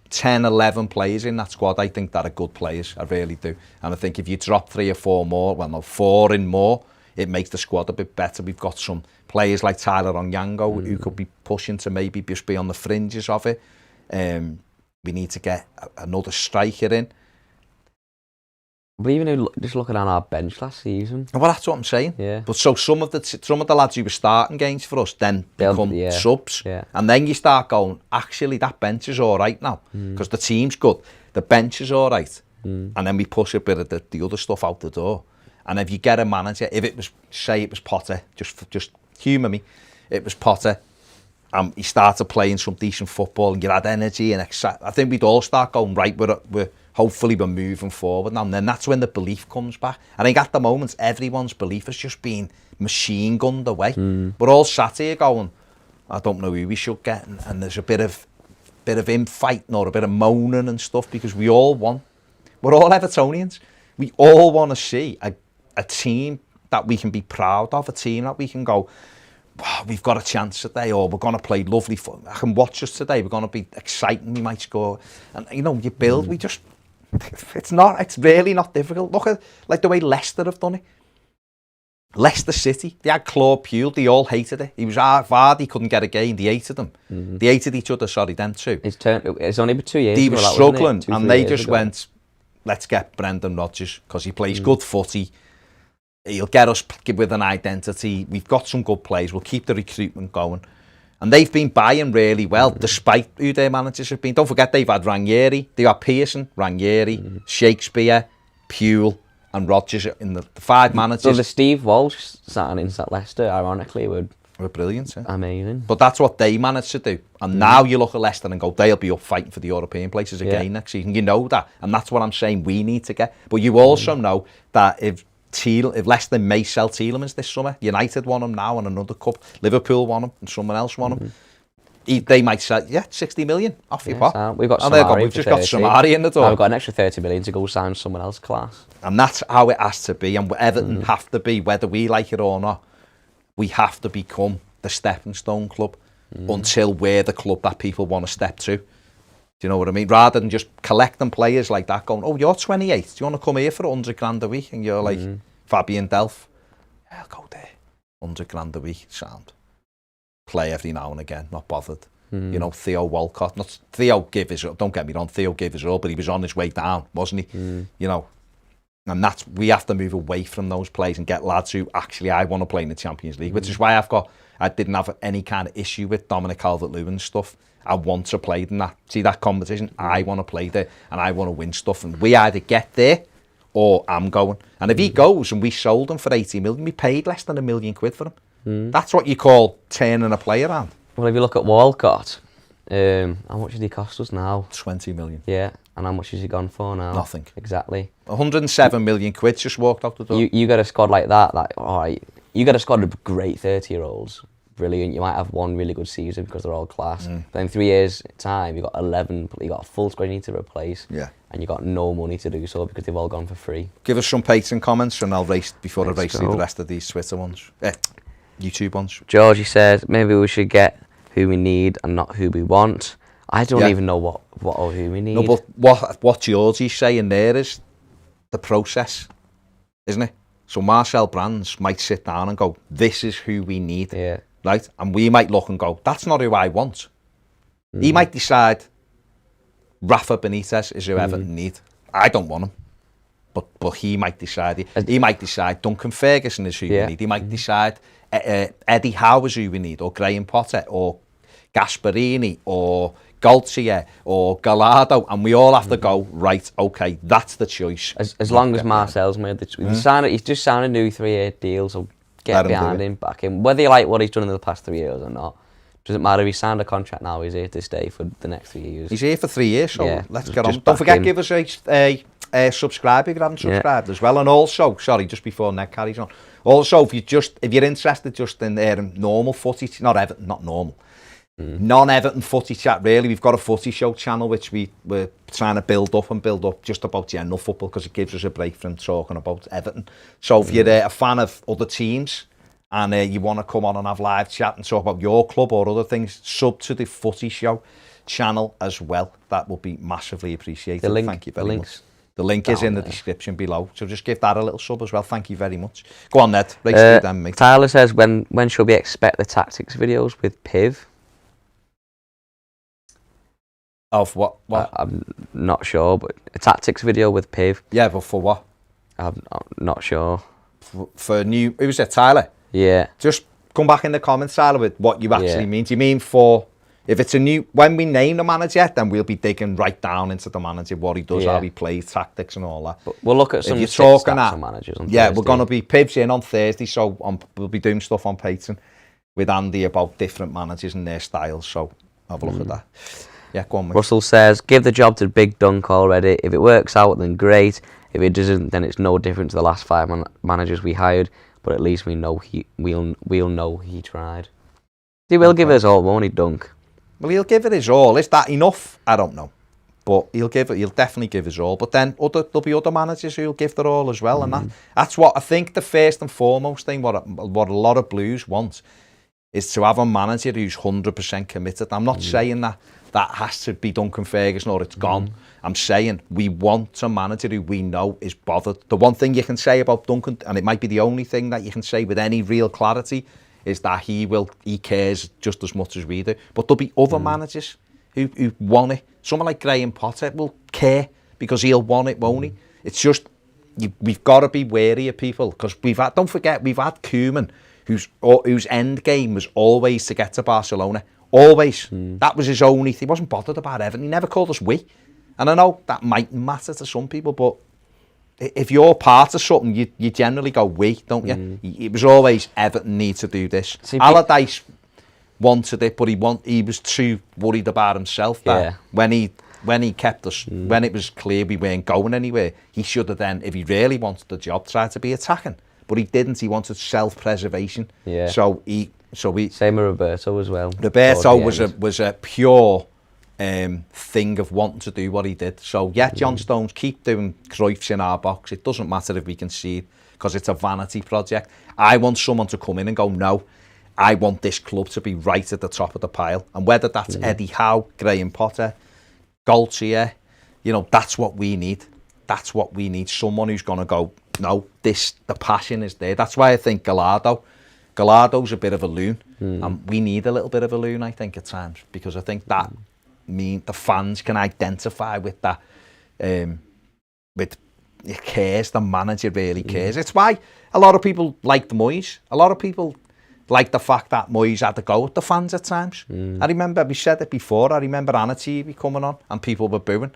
10, 11 players in that squad. I think that are good players. I really do. And I think if you drop 3 or 4 more, 4 in more, it makes the squad a bit better. We've got some players like Tyler Onyango who could be pushing to maybe just be on the fringes of it. We need to get another striker in. But even just looking at our bench last season. Well, that's what I'm saying. Yeah. But so some of the lads who were starting games for us then become subs. Yeah. And then you start going, actually, that bench is all right now. Because the team's good. The bench is all right. And then we push a bit of the other stuff out the door. And if you get a manager, if it was, say it was Potter, just humour me, it was Potter, he started playing some decent football and you had energy and I think we'd all start going, right, we're hopefully we're moving forward now. And then that's when the belief comes back. I think at the moment, everyone's belief has just been machine gunned away. We're all sat here going, I don't know who we should get. And there's a bit of infighting or a bit of moaning and stuff, because we're all Evertonians. We all want to see a team that we can be proud of, a team that we can go, wow, we've got a chance today, or we're going to play lovely fun. I can watch us today. We're going to be exciting. We might score. And, you build, it's really not difficult. Look at like the way Leicester have done it. Leicester City, they had Claude Puel, they all hated it. He was Vardy, couldn't get a game, they hated him. They hated each other, sorry, them two. It's only been 2 years They ago. were That, struggling, Two, and they years just ago. went, let's get Brendan Rodgers, because he plays good footy. He'll get us with an identity. We've got some good players. We'll keep the recruitment going. And they've been buying really well, despite who their managers have been. Don't forget, they've had Ranieri. They've had Pearson, Ranieri, Shakespeare, Puel, and Rodgers in the 5 managers. So the Steve Walsh signings at Leicester, ironically, were brilliant. Yeah. amazing. But that's what they managed to do. And now you look at Leicester and go, they'll be up fighting for the European places again next season. You know that. And that's what I'm saying we need to get. But you also know that if Leicester may sell Tielemans this summer, United want him now and another cup, Liverpool want him and someone else want him, they might sell, 60 million, off you pop. So we've got Samari we've just got Samari in the door. Now we've got an extra 30 million to go sign someone else class. And that's how it has to be, and Everton have to be, whether we like it or not, we have to become the stepping stone club until we're the club that people want to step to. Do you know what I mean? Rather than just collecting players like that going, oh, you're 28, do you want to come here for 100 grand a week? And you're like, Fabian Delph, yeah, I'll go there. 100 grand a week, sound. Play every now and again, not bothered. You know, Theo Walcott, Theo gave his, don't get me wrong, Theo gave his all, but he was on his way down, wasn't he? You know, and we have to move away from those players and get lads who actually, I want to play in the Champions League, which is why I didn't have any kind of issue with Dominic Calvert-Lewin stuff. I want to play in that. See that competition? I want to play there and I want to win stuff. And we either get there or I'm going. And if he goes and we sold him for 80 million, we paid less than £1 million for him. That's what you call turning a player around. Well, if you look at Walcott, how much did he cost us now? 20 million. Yeah, and how much has he gone for now? Nothing. Exactly. 107 million quid just walked out the door. You got a squad like that, all right, you got a squad of great 30-year-olds. Brilliant. You might have one really good season because they're all class. But in 3 years' time, you got 11. You got a full squad you need to replace. Yeah. And you got no money to do so because they've all gone for free. Give us some Patreon comments, and I'll race before I race through the rest of these Twitter ones, YouTube ones. Georgie says maybe we should get who we need and not who we want. I don't even know what or who we need. No, but what Georgie's saying there is the process, isn't it? So Marcel Brands might sit down and go, "This is who we need." Yeah. Right, and we might look and go, that's not who I want. He might decide Rafa Benitez is who Everton need. I don't want him, but he might decide. He might decide Duncan Ferguson is who we need. He might decide Eddie Howe is who we need, or Graham Potter, or Gasparini, or Galtier, or Gallardo, and we all have to go, right, okay, that's the choice. As long as Marcel's made the choice. He's just signed a new 3-year deal, so get behind him, back him. Whether you like what he's done in the past 3 years or not, doesn't matter. If he signed a contract now, he's here to stay for the next 3 years. He's here for 3 years, so let's get on. Don't forget, give us a subscribe if you haven't subscribed as well. And also, sorry, just before Ned carries on, also if you're interested just in normal footy, not normal, non-Everton footy chat really, we've got a footy show channel which we're trying to build up just about general football because it gives us a break from talking about Everton. So if you're a fan of other teams and you want to come on and have live chat and talk about your club or other things, sub to the footy show channel as well. That will be massively appreciated. Thank you very much. The link is in the description below, so just give that a little sub as well. Thank you very much. Go on, Ned. Race them, mate. Tyler says, when should we expect the tactics videos with Piv? Of what? I'm not sure, but a tactics video with Piv. Yeah, but for what? I'm not sure. For new... Who was it, Tyler? Yeah. Just come back in the comments, Tyler, with what you actually mean. Do you mean for... If it's a new... When we name the manager, then we'll be digging right down into the manager, what he does, how he plays, tactics and all that. But we'll look at some if you're talking at managers on Thursday. We're going to be Pibs in on Thursday, so we'll be doing stuff on Patreon with Andy about different managers and their styles, so have a look at that. Yeah, go on, mate. Russell says, give the job to Big Dunk already. If it works out, then great. If it doesn't, then it's no different to the last 5 managers we hired. But at least we know we'll know he tried. He will give us all, won't he, Dunk? Well, he'll give it his all. Is that enough? I don't know. But he'll definitely give his all. But then there'll be other managers who'll give their all as well. And that's what I think the first and foremost thing, what a lot of Blues want, is to have a manager who's 100% committed. I'm not saying that has to be Duncan Ferguson or it's gone. I'm saying we want a manager who we know is bothered. The one thing you can say about Duncan, and it might be the only thing that you can say with any real clarity, is that he cares just as much as we do. But there'll be other managers who want it. Someone like Graham Potter will care because he'll want it, won't he? It's just, we've got to be wary of people, because don't forget, we've had Koeman, whose end game was always to get to Barcelona. Always. That was his only thing. He wasn't bothered about Everton. He never called us we. And I know that might matter to some people, but if you're part of something, you generally go we, don't you? It was always Everton need to do this. Allardyce wanted it, but he was too worried about himself that when he kept us, when it was clear we weren't going anywhere, he should have then, if he really wanted the job, tried to be attacking. But he didn't. He wanted self-preservation. Yeah. So we same with Roberto as well. Roberto was a pure thing of wanting to do what he did. So yeah, John Stones, keep doing Cruyffs in our box. It doesn't matter if we concede, because it's a vanity project. I want someone to come in and go, no, I want this club to be right at the top of the pile. And whether that's Eddie Howe, Graham Potter, Gaultier, that's what we need. That's what we need. Someone who's going to go, no, the passion is there. That's why I think Gallardo's a bit of a loon, and we need a little bit of a loon, I think, at times, because I think that the fans can identify with that. With it cares, the manager really cares. It's why a lot of people liked Moyes. A lot of people like the fact that Moyes had to go with the fans at times. I remember, we said it before, I remember Anna TV coming on and people were booing.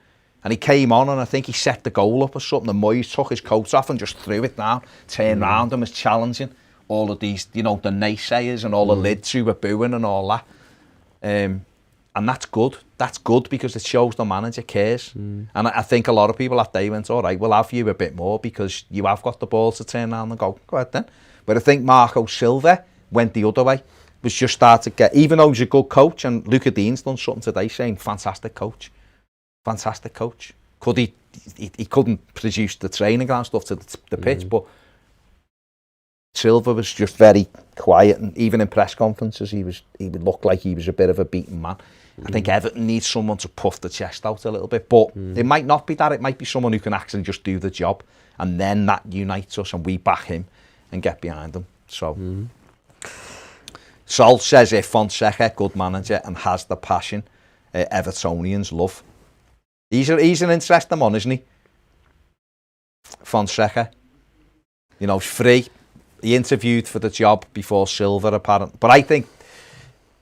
And he came on and I think he set the goal up or something. And Moyes took his coat off and just threw it down, turned round and was challenging all of these, the naysayers and all the lids who were booing and all that. And that's good. That's good because it shows the manager cares. And I think a lot of people that day went, all right, we'll have you a bit more because you have got the ball to turn around and go ahead then. But I think Marco Silva went the other way. Was just started to get, even though he's a good coach, and Luca Dean's done something today saying, fantastic coach. Fantastic coach. He couldn't produce the training ground stuff to the pitch, but Silva was just very quiet, and even in press conferences he would look like he was a bit of a beaten man. I think Everton needs someone to puff the chest out a little bit, but it might not be that. It might be someone who can actually just do the job, and then that unites us and we back him and get behind him. So Sol says if Fonseca, good manager and has the passion Evertonians love. He's an interesting one, isn't he? Fonseca. He's free. He interviewed for the job before Silva, apparently. But I think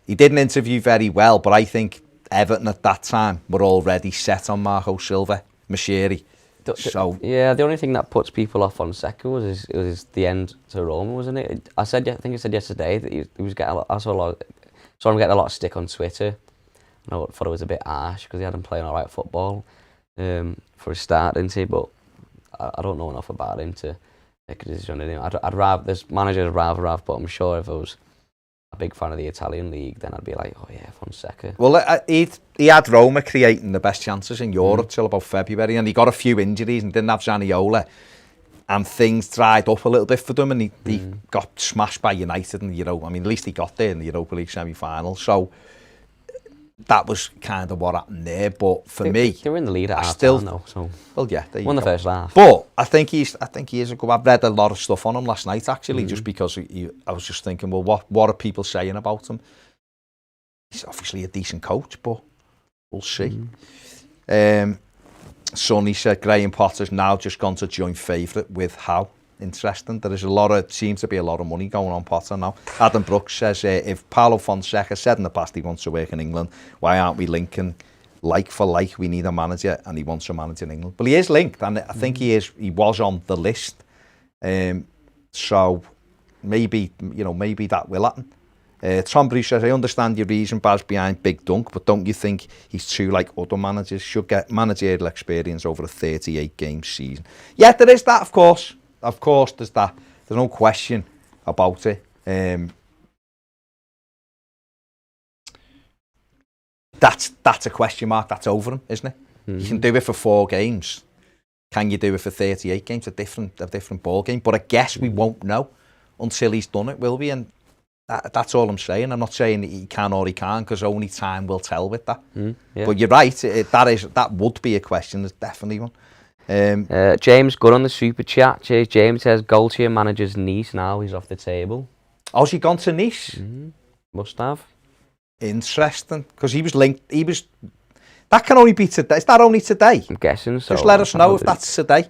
he didn't interview very well, but I think Everton at that time were already set on Marco Silva, Mashiri. The only thing that puts people off Fonseca was the end to Roma, wasn't it? I think I said yesterday that he was getting saw him getting a lot of stick on Twitter. I thought it was a bit harsh because he hadn't played all right football for a start, didn't he? But I don't know enough about him to make a decision. I'd rather this manager I'd rather have, but I'm sure if I was a big fan of the Italian league, then I'd be like, oh yeah, Fonseca. Well, he had Roma creating the best chances in Europe till about February, and he got a few injuries and didn't have Zaniolo, and things dried up a little bit for them, and he got smashed by United in the Europa. I mean, at least he got there in the Europa League semi-final. So that was kind of what happened there. But for me, they were in the lead at half time though. So well, yeah, they won the first half. But I think he is a good. I've read a lot of stuff on him last night actually, just because I was just thinking, well, what are people saying about him? He's obviously a decent coach, but we'll see. Sonny said Graham Potter's now just gone to joint favourite with Howe. Interesting. Seems to be a lot of money going on Potter now. Adam Brooks says, if Paulo Fonseca said in the past he wants to work in England, why aren't we linking like for like? We need a manager, and he wants a manager in England. But he is linked, and I think he was on the list. So maybe that will happen. Tom Bruce says, I understand your reason, Baz, behind Big Dunk, but don't you think he's too like other managers? Should get managerial experience over a 38-game season. Yeah, there is that, of course. Of course, there's that. There's no question about it. That's a question mark. That's over him, isn't it? You can do it for 4 games. Can you do it for 38 games? A different ball game. But I guess we won't know until he's done it, will we? And That's all I'm saying. I'm not saying he can or he can't, because only time will tell with that. Yeah. But you're right. That would be a question. There's definitely one. James, good on the super chat. James says Gaultier manages Nice now. He's off the table. Oh, has he gone to Nice? Must have. Interesting, because he was linked. That can only be today. Is that only today? I'm guessing so. Just let us know if that's today.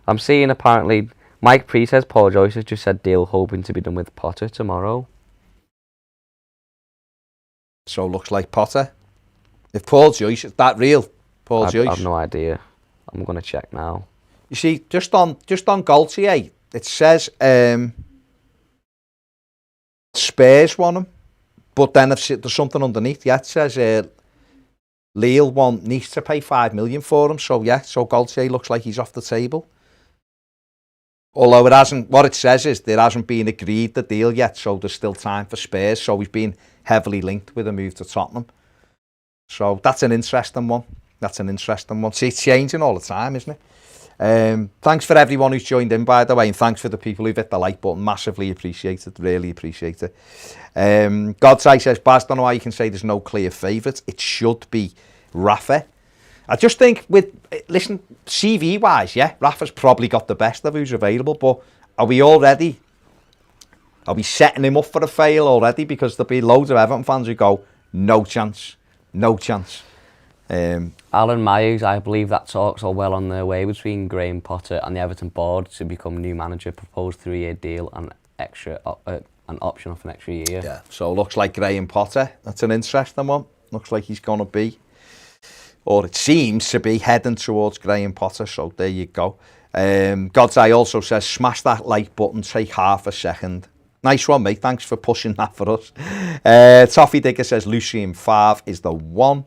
I'm seeing apparently Mike Pre says Paul Joyce has just said deal hoping to be done with Potter tomorrow. So looks like Potter. If Paul Joyce, is that real? Paul Joyce? I have no idea. I'm going to check now. You see, just on Gaultier, it says Spurs want him, but then there's something underneath. Yeah, it says Lille want Nice to pay 5 million for him. So yeah, so Gaultier looks like he's off the table. Although it hasn't, what it says is there hasn't been agreed the deal yet, so there's still time for Spurs. So he's been heavily linked with a move to Tottenham. So that's an interesting one. See, it's changing all the time, isn't it? Thanks for everyone who's joined in, by the way, and thanks for the people who've hit the like button. Massively appreciated, really appreciate it. God's Eye says, Baz, don't know why you can say there's no clear favourites. It should be Rafa. I just think listen, CV-wise, yeah, Rafa's probably got the best of who's available, but are we setting him up for a fail already? Because there'll be loads of Everton fans who go, no chance. Alan Myers, I believe that talks are well on their way between Graham Potter and the Everton board to become new manager. Proposed 3-year deal and an option of an extra year. Yeah, so looks like Graham Potter. That's an interesting one. Looks like he's going to be, or it seems to be, heading towards Graham Potter. So there you go. God's Eye also says, smash that like button, take half a second. Nice one, mate. Thanks for pushing that for us. Toffee Digger says Lucien Favre is the one.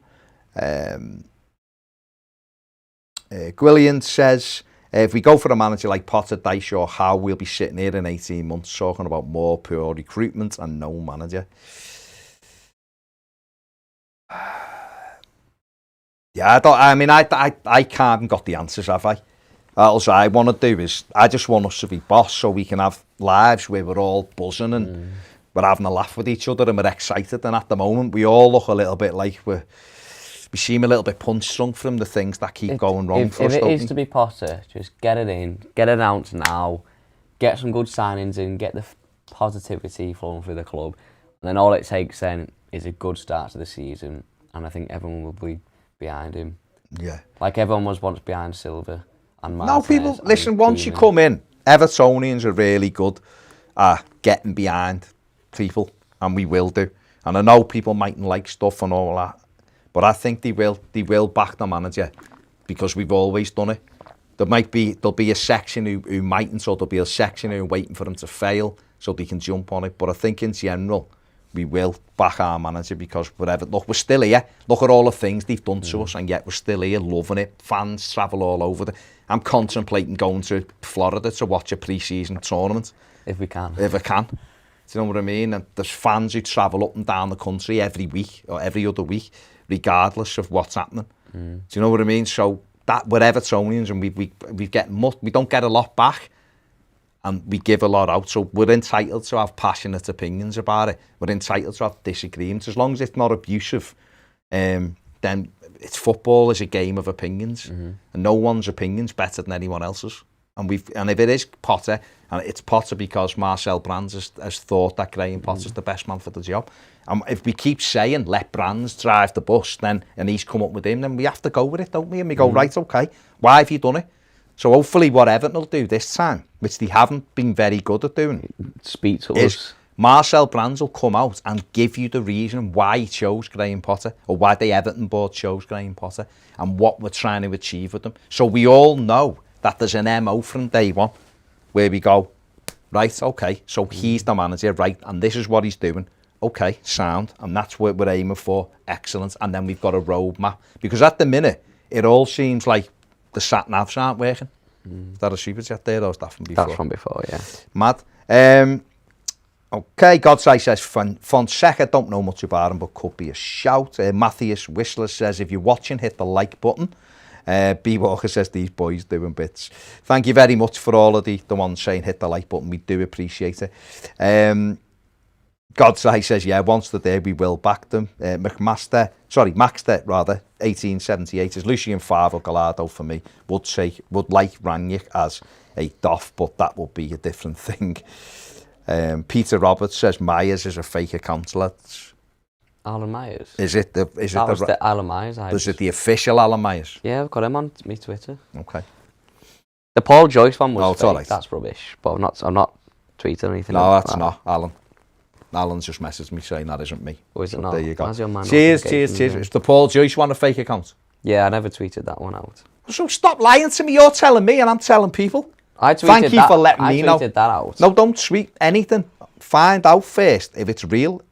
Gwillian says, if we go for a manager like Potter, Dyche or Howe, we'll be sitting here in 18 months talking about more poor recruitment and no manager. Yeah, I can't got the answers, have I? All I want to do is, I just want us to be boss so we can have lives where we're all buzzing and we're having a laugh with each other and we're excited. And at the moment, we all look a little bit like we seem a little bit punch-drunk from the things that keep going wrong for us. If it is to be Potter, just get it in, get it out now, get some good signings in, get the positivity flowing through the club. And then all it takes then is a good start to the season. And I think everyone will be behind him. Yeah. Like everyone was once behind Silva. No, people, listen, once you come in, Evertonians are really good at getting behind people, and we will do. And I know people mightn't like stuff and all that, but I think they will back the manager because we've always done it. There'll be a section who mightn't, or there'll be a section who are waiting for them to fail so they can jump on it. But I think in general, we will back our manager because whatever. Look, we're still here. Look at all the things they've done to us, and yet we're still here, loving it. Fans travel all over. I'm contemplating going to Florida to watch a pre-season tournament. If we can. If I can. Do you know what I mean? And there's fans who travel up and down the country every week or every other week, regardless of what's happening. Do you know what I mean? So that we're Evertonians, and we don't get a lot back, and we give a lot out. So we're entitled to have passionate opinions about it. We're entitled to have disagreements, as long as it's not abusive. Then it's football is a game of opinions, and no one's opinion's better than anyone else's. And if it is Potter, and it's Potter because Marcel Brands has thought that Graham Potter's the best man for the job. And if we keep saying let Brands drive the bus, and he's come up with him, then we have to go with it, don't we? And we go, right, okay, why have you done it? So hopefully what Everton will do this time, which they haven't been very good at doing, speak to us. Marcel Brands will come out and give you the reason why he chose Graham Potter, or why the Everton board chose Graham Potter, and what we're trying to achieve with them. So we all know that there's an MO from day one where we go, right, okay, so he's the manager, right, and this is what he's doing. Okay, sound, and that's what we're aiming for, excellent. And then we've got a roadmap. Because at the minute, it all seems like the sat-navs aren't working. Is that a super chat there, or is that from before? That's from before, yeah. Mad. Okay, God's Eye says, Fonseca, don't know much about him, but could be a shout. Mathew Whistler says, if you're watching, hit the like button. B. Walker says, these boys doing bits. Thank you very much for all of the ones saying hit the like button. We do appreciate it. Godseye says, yeah, once they're there, we will back them. Maxter, 1878 is Lucien Favre Gallardo for me. Would like Rangnick as a doff, but that would be a different thing. Peter Roberts says Myers is a fake account, lads. Alan Myers. Is it the Alan Myers? Is it the official Alan Myers? Yeah, I've got him on my Twitter. Okay. The Paul Joyce one was fake. All right. That's rubbish. But I'm not tweeting anything. No, that's not Alan. Alan's just messaged me saying that isn't me. Or is it not? There you go. Cheers. It's the Paul Joyce one, a fake account. Yeah, I never tweeted that one out. So stop lying to me. You're telling me and I'm telling people. Thank you for letting me know. I tweeted that out. No, don't tweet anything. Find out first if it's real.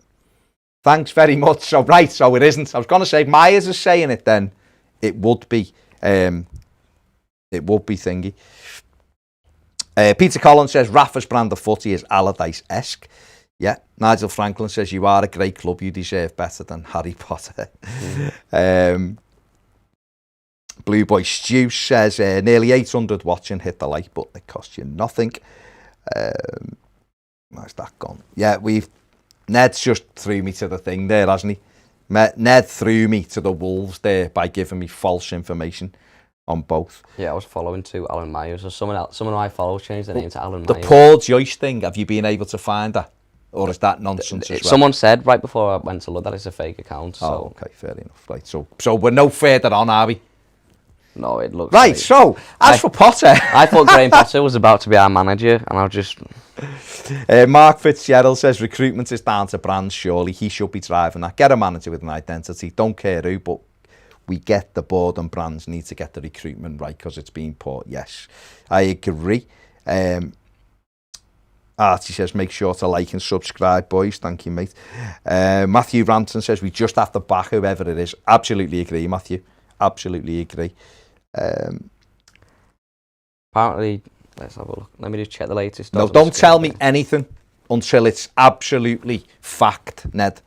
Thanks very much. So it isn't. I was going to say, Myers is saying it then. It would be. It would be thingy. Peter Collins says, Rafa's brand of footy is Allardyce-esque. Yeah. Nigel Franklin says, you are a great club. You deserve better than Harry Potter. Blue Boy Stew says, nearly 800 watching. Hit the like button. It costs you nothing. Where's that gone? Yeah, Ned's just threw me to the thing there, hasn't he? Ned threw me to the wolves there by giving me false information on both. Yeah, I was following Alan Myers. Or someone I follow changed their name to Alan The Myers. Paul Joyce thing, have you been able to find that? Or is that nonsense as well? Someone said right before I went to look that it's a fake account. So. Oh, okay, fair enough. Right, so we're no further on, are we? No, it looks right. So as for Potter, I thought Graham Potter was about to be our manager, and I'll just. Mark Fitzgerald says recruitment is down to brands. Surely he should be driving that. Get a manager with an identity. Don't care who, but we get the board and brands need to get the recruitment right because it's been poor. Yes, I agree. Archie says make sure to like and subscribe, boys. Thank you, mate. Matthew Ranton says we just have to back whoever it is. Absolutely agree, Matthew. Absolutely agree. Apparently, let's have a look. Let me just check the latest. No, don't tell me anything until it's absolutely fact, Ned.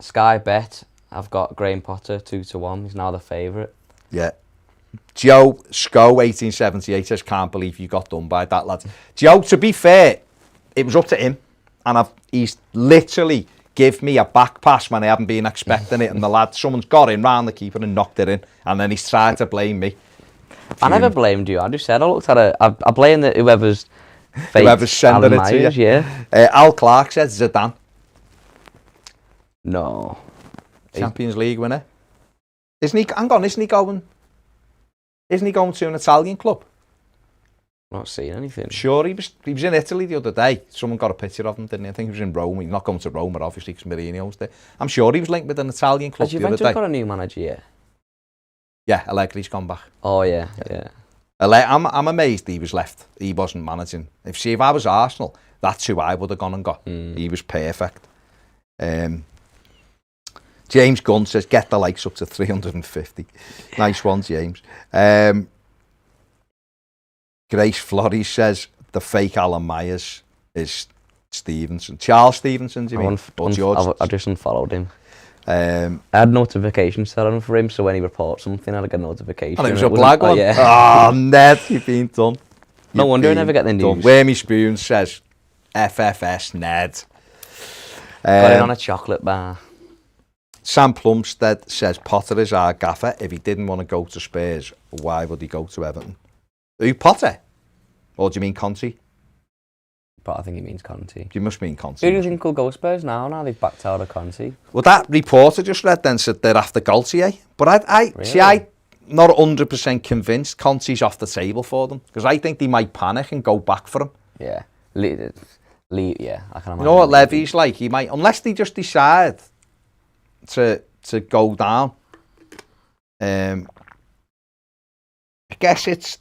Sky Bet, I've got Graham Potter 2-1. He's now the favourite. Yeah. Joe Sco 1878 says can't believe you got done by that, lad. Joe, to be fair, it was up to him, and he's literally give me a back pass when I haven't been expecting it, and someone's got in round the keeper and knocked it in, and then he's tried to blame me. I never blamed you. I just said I looked at it. I blame whoever's sending it to you. Yeah. Al Clark says Zidane. No. Champions League winner. Isn't he? Hang on, isn't he going to an Italian club? Not seeing anything. Sure, he was in Italy the other day. Someone got a picture of him, didn't he? I think he was in Rome. He's not going to Rome, obviously, because Mourinho's there. I'm sure he was linked with an Italian club the other day. Has Juventus got a new manager yet? Yeah, Allegri's gone back. Oh, yeah. I'm amazed he was left. He wasn't managing. If I was Arsenal, that's who I would have gone and got. He was perfect. James Gunn says, get the likes up to 350. Nice one, James. Grace Flores says, the fake Alan Myers is Stevenson. Charles Stevenson, do you mean? I just unfollowed him. I had notifications set on for him, so when he reports something, I'd get a notification. And it was a black one? Yeah. Oh, Ned, you've been done. No wonder I never get the news. Wormy Spoon says, FFS Ned. Got it on a chocolate bar. Sam Plumstead says, Potter is our gaffer. If he didn't want to go to Spurs, why would he go to Everton? Who, Potter? Or do you mean Conte? But I think he means Conte. You must mean Conte. Who do you think will go Spurs now they've backed out of Conte? Well, that reporter just read then said they're after Galtier. But Really? I'm not 100% convinced Conte's off the table for them. Because I think they might panic and go back for him. Yeah. Yeah, I can imagine. You know what Levy's like? He might, unless they just decide to go down. I guess it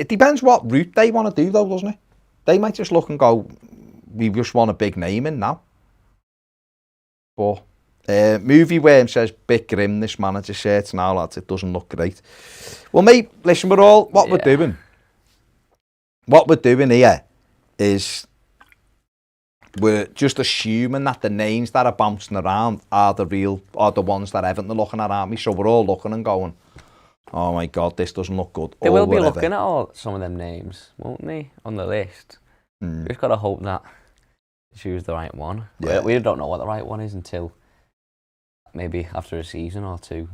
depends what route they want to do though, doesn't it? They might just look and go, we just want a big name in now. But Movie Worm says, bit grim this manager shirt now, lads. It doesn't look great. Well, mate, listen, what we're doing here is we're just assuming that the names that are bouncing around are the ones that Everton are looking at, aren't we? So we're all looking and going, oh my God, this doesn't look good. They will be looking at some of them names, won't they, on the list? Just got to hope that choose the right one. Yeah. We don't know what the right one is until maybe after a season or 2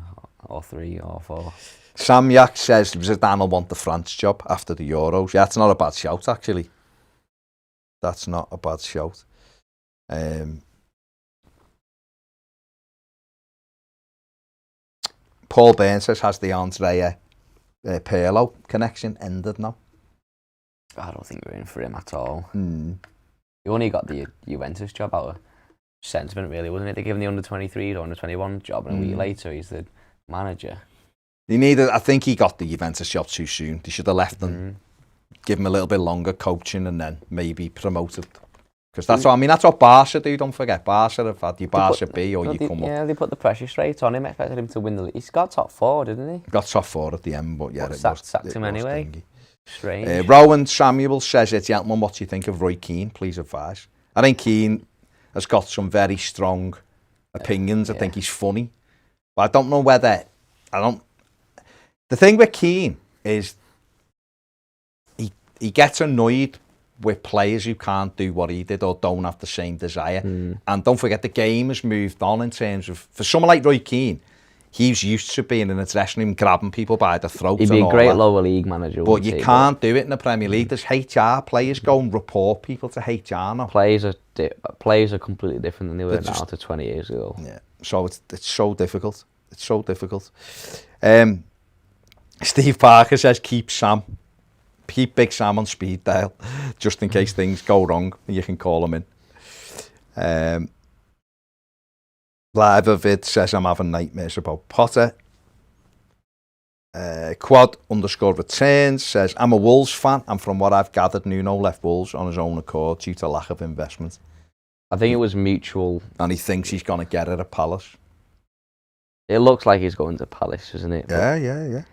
or 3 or 4. Sam Yak says Zidane will want the France job after the Euros. Yeah, that's not a bad shout, actually. That's not a bad shout. Paul Byrne says, has the Andrea Pirlo connection ended now? I don't think we're in for him at all. Mm. He only got the Juventus job out of sentiment, really, wasn't it? They gave him the under-23 or under-21 job, and a week later he's the manager. I think he got the Juventus job too soon. They should have left him, give him a little bit longer coaching, and then maybe promoted. Because that's what Barca do, don't forget. Barca have had your Barca B or you come up. Yeah, they put the pressure straight on him, expected him to win the league. He's got top 4, didn't he? Got top 4 at the end, but yeah, sacked him anyway. Stingy. Strange. Rowan Samuel says, gentlemen, what do you think of Roy Keane? Please advise. I think Keane has got some very strong opinions. I think he's funny. But I don't know whether... The thing with Keane is he gets annoyed with players who can't do what he did or don't have the same desire. And don't forget, the game has moved on in terms of... For someone like Roy Keane, he's used to being in a dressing room, grabbing people by the throat. He'd be a great lower league manager. But you can't do it in the Premier League. There's HR. Players go and report people to HR now. Players are completely different than they were now to 20 years ago. Yeah, so it's so difficult. It's so difficult. Steve Parker says, keep Big Sam on speed dial, just in case things go wrong. You can call him in. Live of it says, I'm having nightmares about Potter. Quad_returns says, I'm a Wolves fan, and from what I've gathered, Nuno left Wolves on his own accord due to lack of investment. I think it was mutual. And he thinks he's going to get it at Palace. It looks like he's going to Palace, doesn't it? Yeah.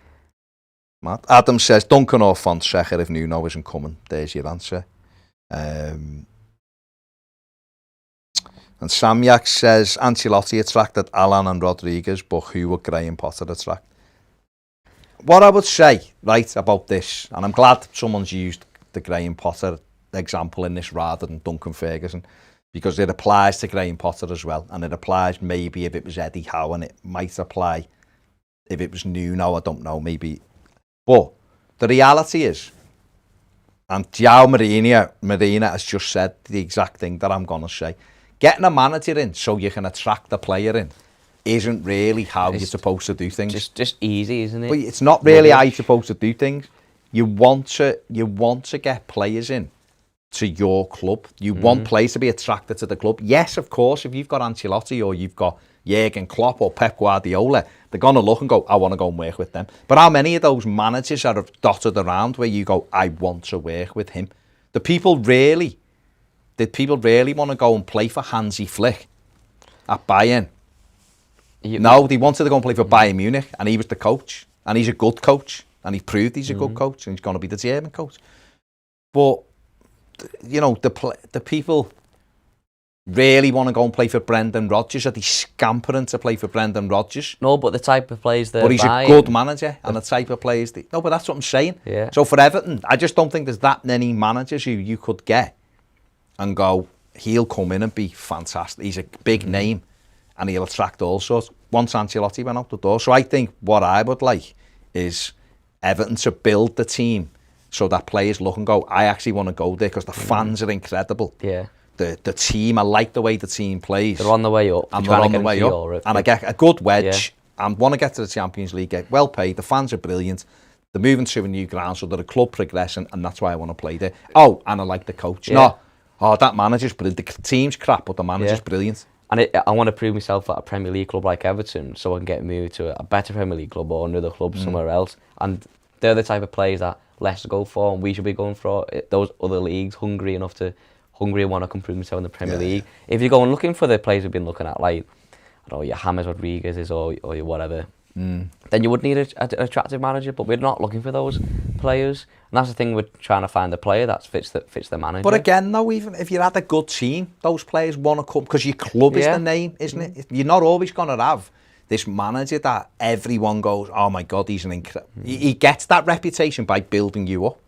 Matt. Adam says, Duncan or Fonseca if Nuno isn't coming. There's your answer. And Samyak says, Ancelotti attracted Alan and Rodriguez, but who would Graham Potter attract? What I would say, right, about this, and I'm glad someone's used the Graham Potter example in this rather than Duncan Ferguson, because it applies to Graham Potter as well, and it applies maybe if it was Eddie Howe, and it might apply if it was Nuno, I don't know, maybe. But the reality is, and João Marina has just said the exact thing that I'm going to say, getting a manager in so you can attract the player in isn't really how you're supposed to do things. Just easy, isn't it? But it's not really how you're supposed to do things. You want to get players in to your club. You want players to be attracted to the club. Yes, of course, if you've got Ancelotti or you've got Jurgen Klopp or Pep Guardiola, they're going to look and go, I want to go and work with them. But how many of those managers are dotted around where you go, I want to work with him? Did people really want to go and play for Hansi Flick at Bayern? No, they wanted to go and play for Bayern Munich, and he was the coach, and he's a good coach, and he proved he's a good coach, and he's going to be the German coach. But, you know, the people really want to go and play for Brendan Rodgers. Are they scampering to play for Brendan Rodgers? No, but the type of players they're But he's buying, a good manager, and the type of players... No, but that's what I'm saying. Yeah. So for Everton, I just don't think there's that many managers who you could get and go, he'll come in and be fantastic. He's a big name, and he'll attract all sorts. Once Ancelotti went out the door. So I think what I would like is Everton to build the team so that players look and go, I actually want to go there because the fans are incredible. Yeah. The team, I like the way the team plays. They're on the way up. And they're on the way up. Europe. And I get a good wedge. Yeah. And want to get to the Champions League, get well paid. The fans are brilliant. They're moving to a new ground, so they're a club progressing, and that's why I want to play there. Oh, and I like the coach. Yeah. No, that manager's brilliant. The team's crap, but the manager's brilliant. And I want to prove myself at a Premier League club like Everton so I can get moved to a better Premier League club or another club somewhere else. And they're the type of players that Leicester go for and we should be going for. Those other leagues hungry want to improve themselves in the Premier League. If you're going looking for the players we've been looking at, like, I don't know, your James Rodriguez or your whatever, then you would need an attractive manager, but we're not looking for those players. And that's the thing, we're trying to find the player that fits the manager. But again, though, even if you had a good team, those players want to come, because your club is the name, isn't it? You're not always going to have this manager that everyone goes, oh my God, he's an incredible... He gets that reputation by building you up,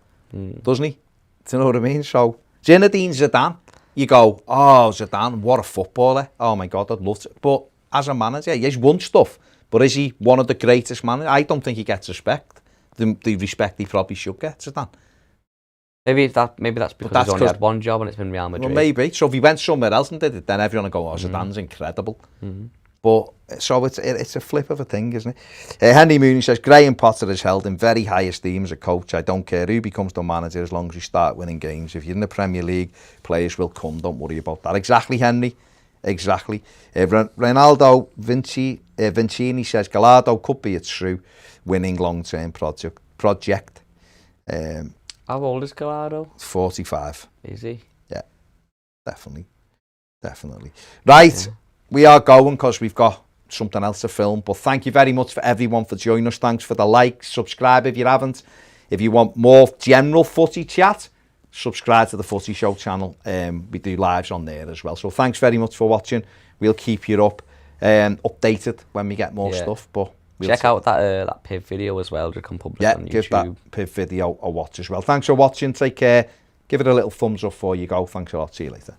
doesn't he? Do you know what I mean? So, Zinedine Zidane, you go, oh, Zidane, what a footballer. Oh my God, I'd love to. But as a manager, he's won stuff. But is he one of the greatest managers? I don't think he gets respect. The respect he probably should get, Zidane. Maybe that's because he's only had one job and it's been Real Madrid. Well, maybe. So if he went somewhere else and did it, then everyone would go, oh, Zidane's incredible. But so it's a flip of a thing, isn't it? Henry Mooney says, Graham Potter is held in very high esteem as a coach. I don't care who becomes the manager as long as you start winning games. If you're in the Premier League, players will come. Don't worry about that. Exactly, Henry. Exactly. Ronaldo Vincini says, Gallardo could be a true winning long-term project. How old is Gallardo? 45. Is he? Yeah, definitely. Right. Yeah. We are going because we've got something else to film. But thank you very much for everyone for joining us. Thanks for the likes. Subscribe if you haven't. If you want more general footy chat, subscribe to the Footy Show channel. We do lives on there as well. So thanks very much for watching. We'll keep you updated when we get more stuff. But check out that PIV video as well. Just come public on YouTube. Give that PIV video a watch as well. Thanks for watching. Take care. Give it a little thumbs up before you go. Thanks a lot. See you later.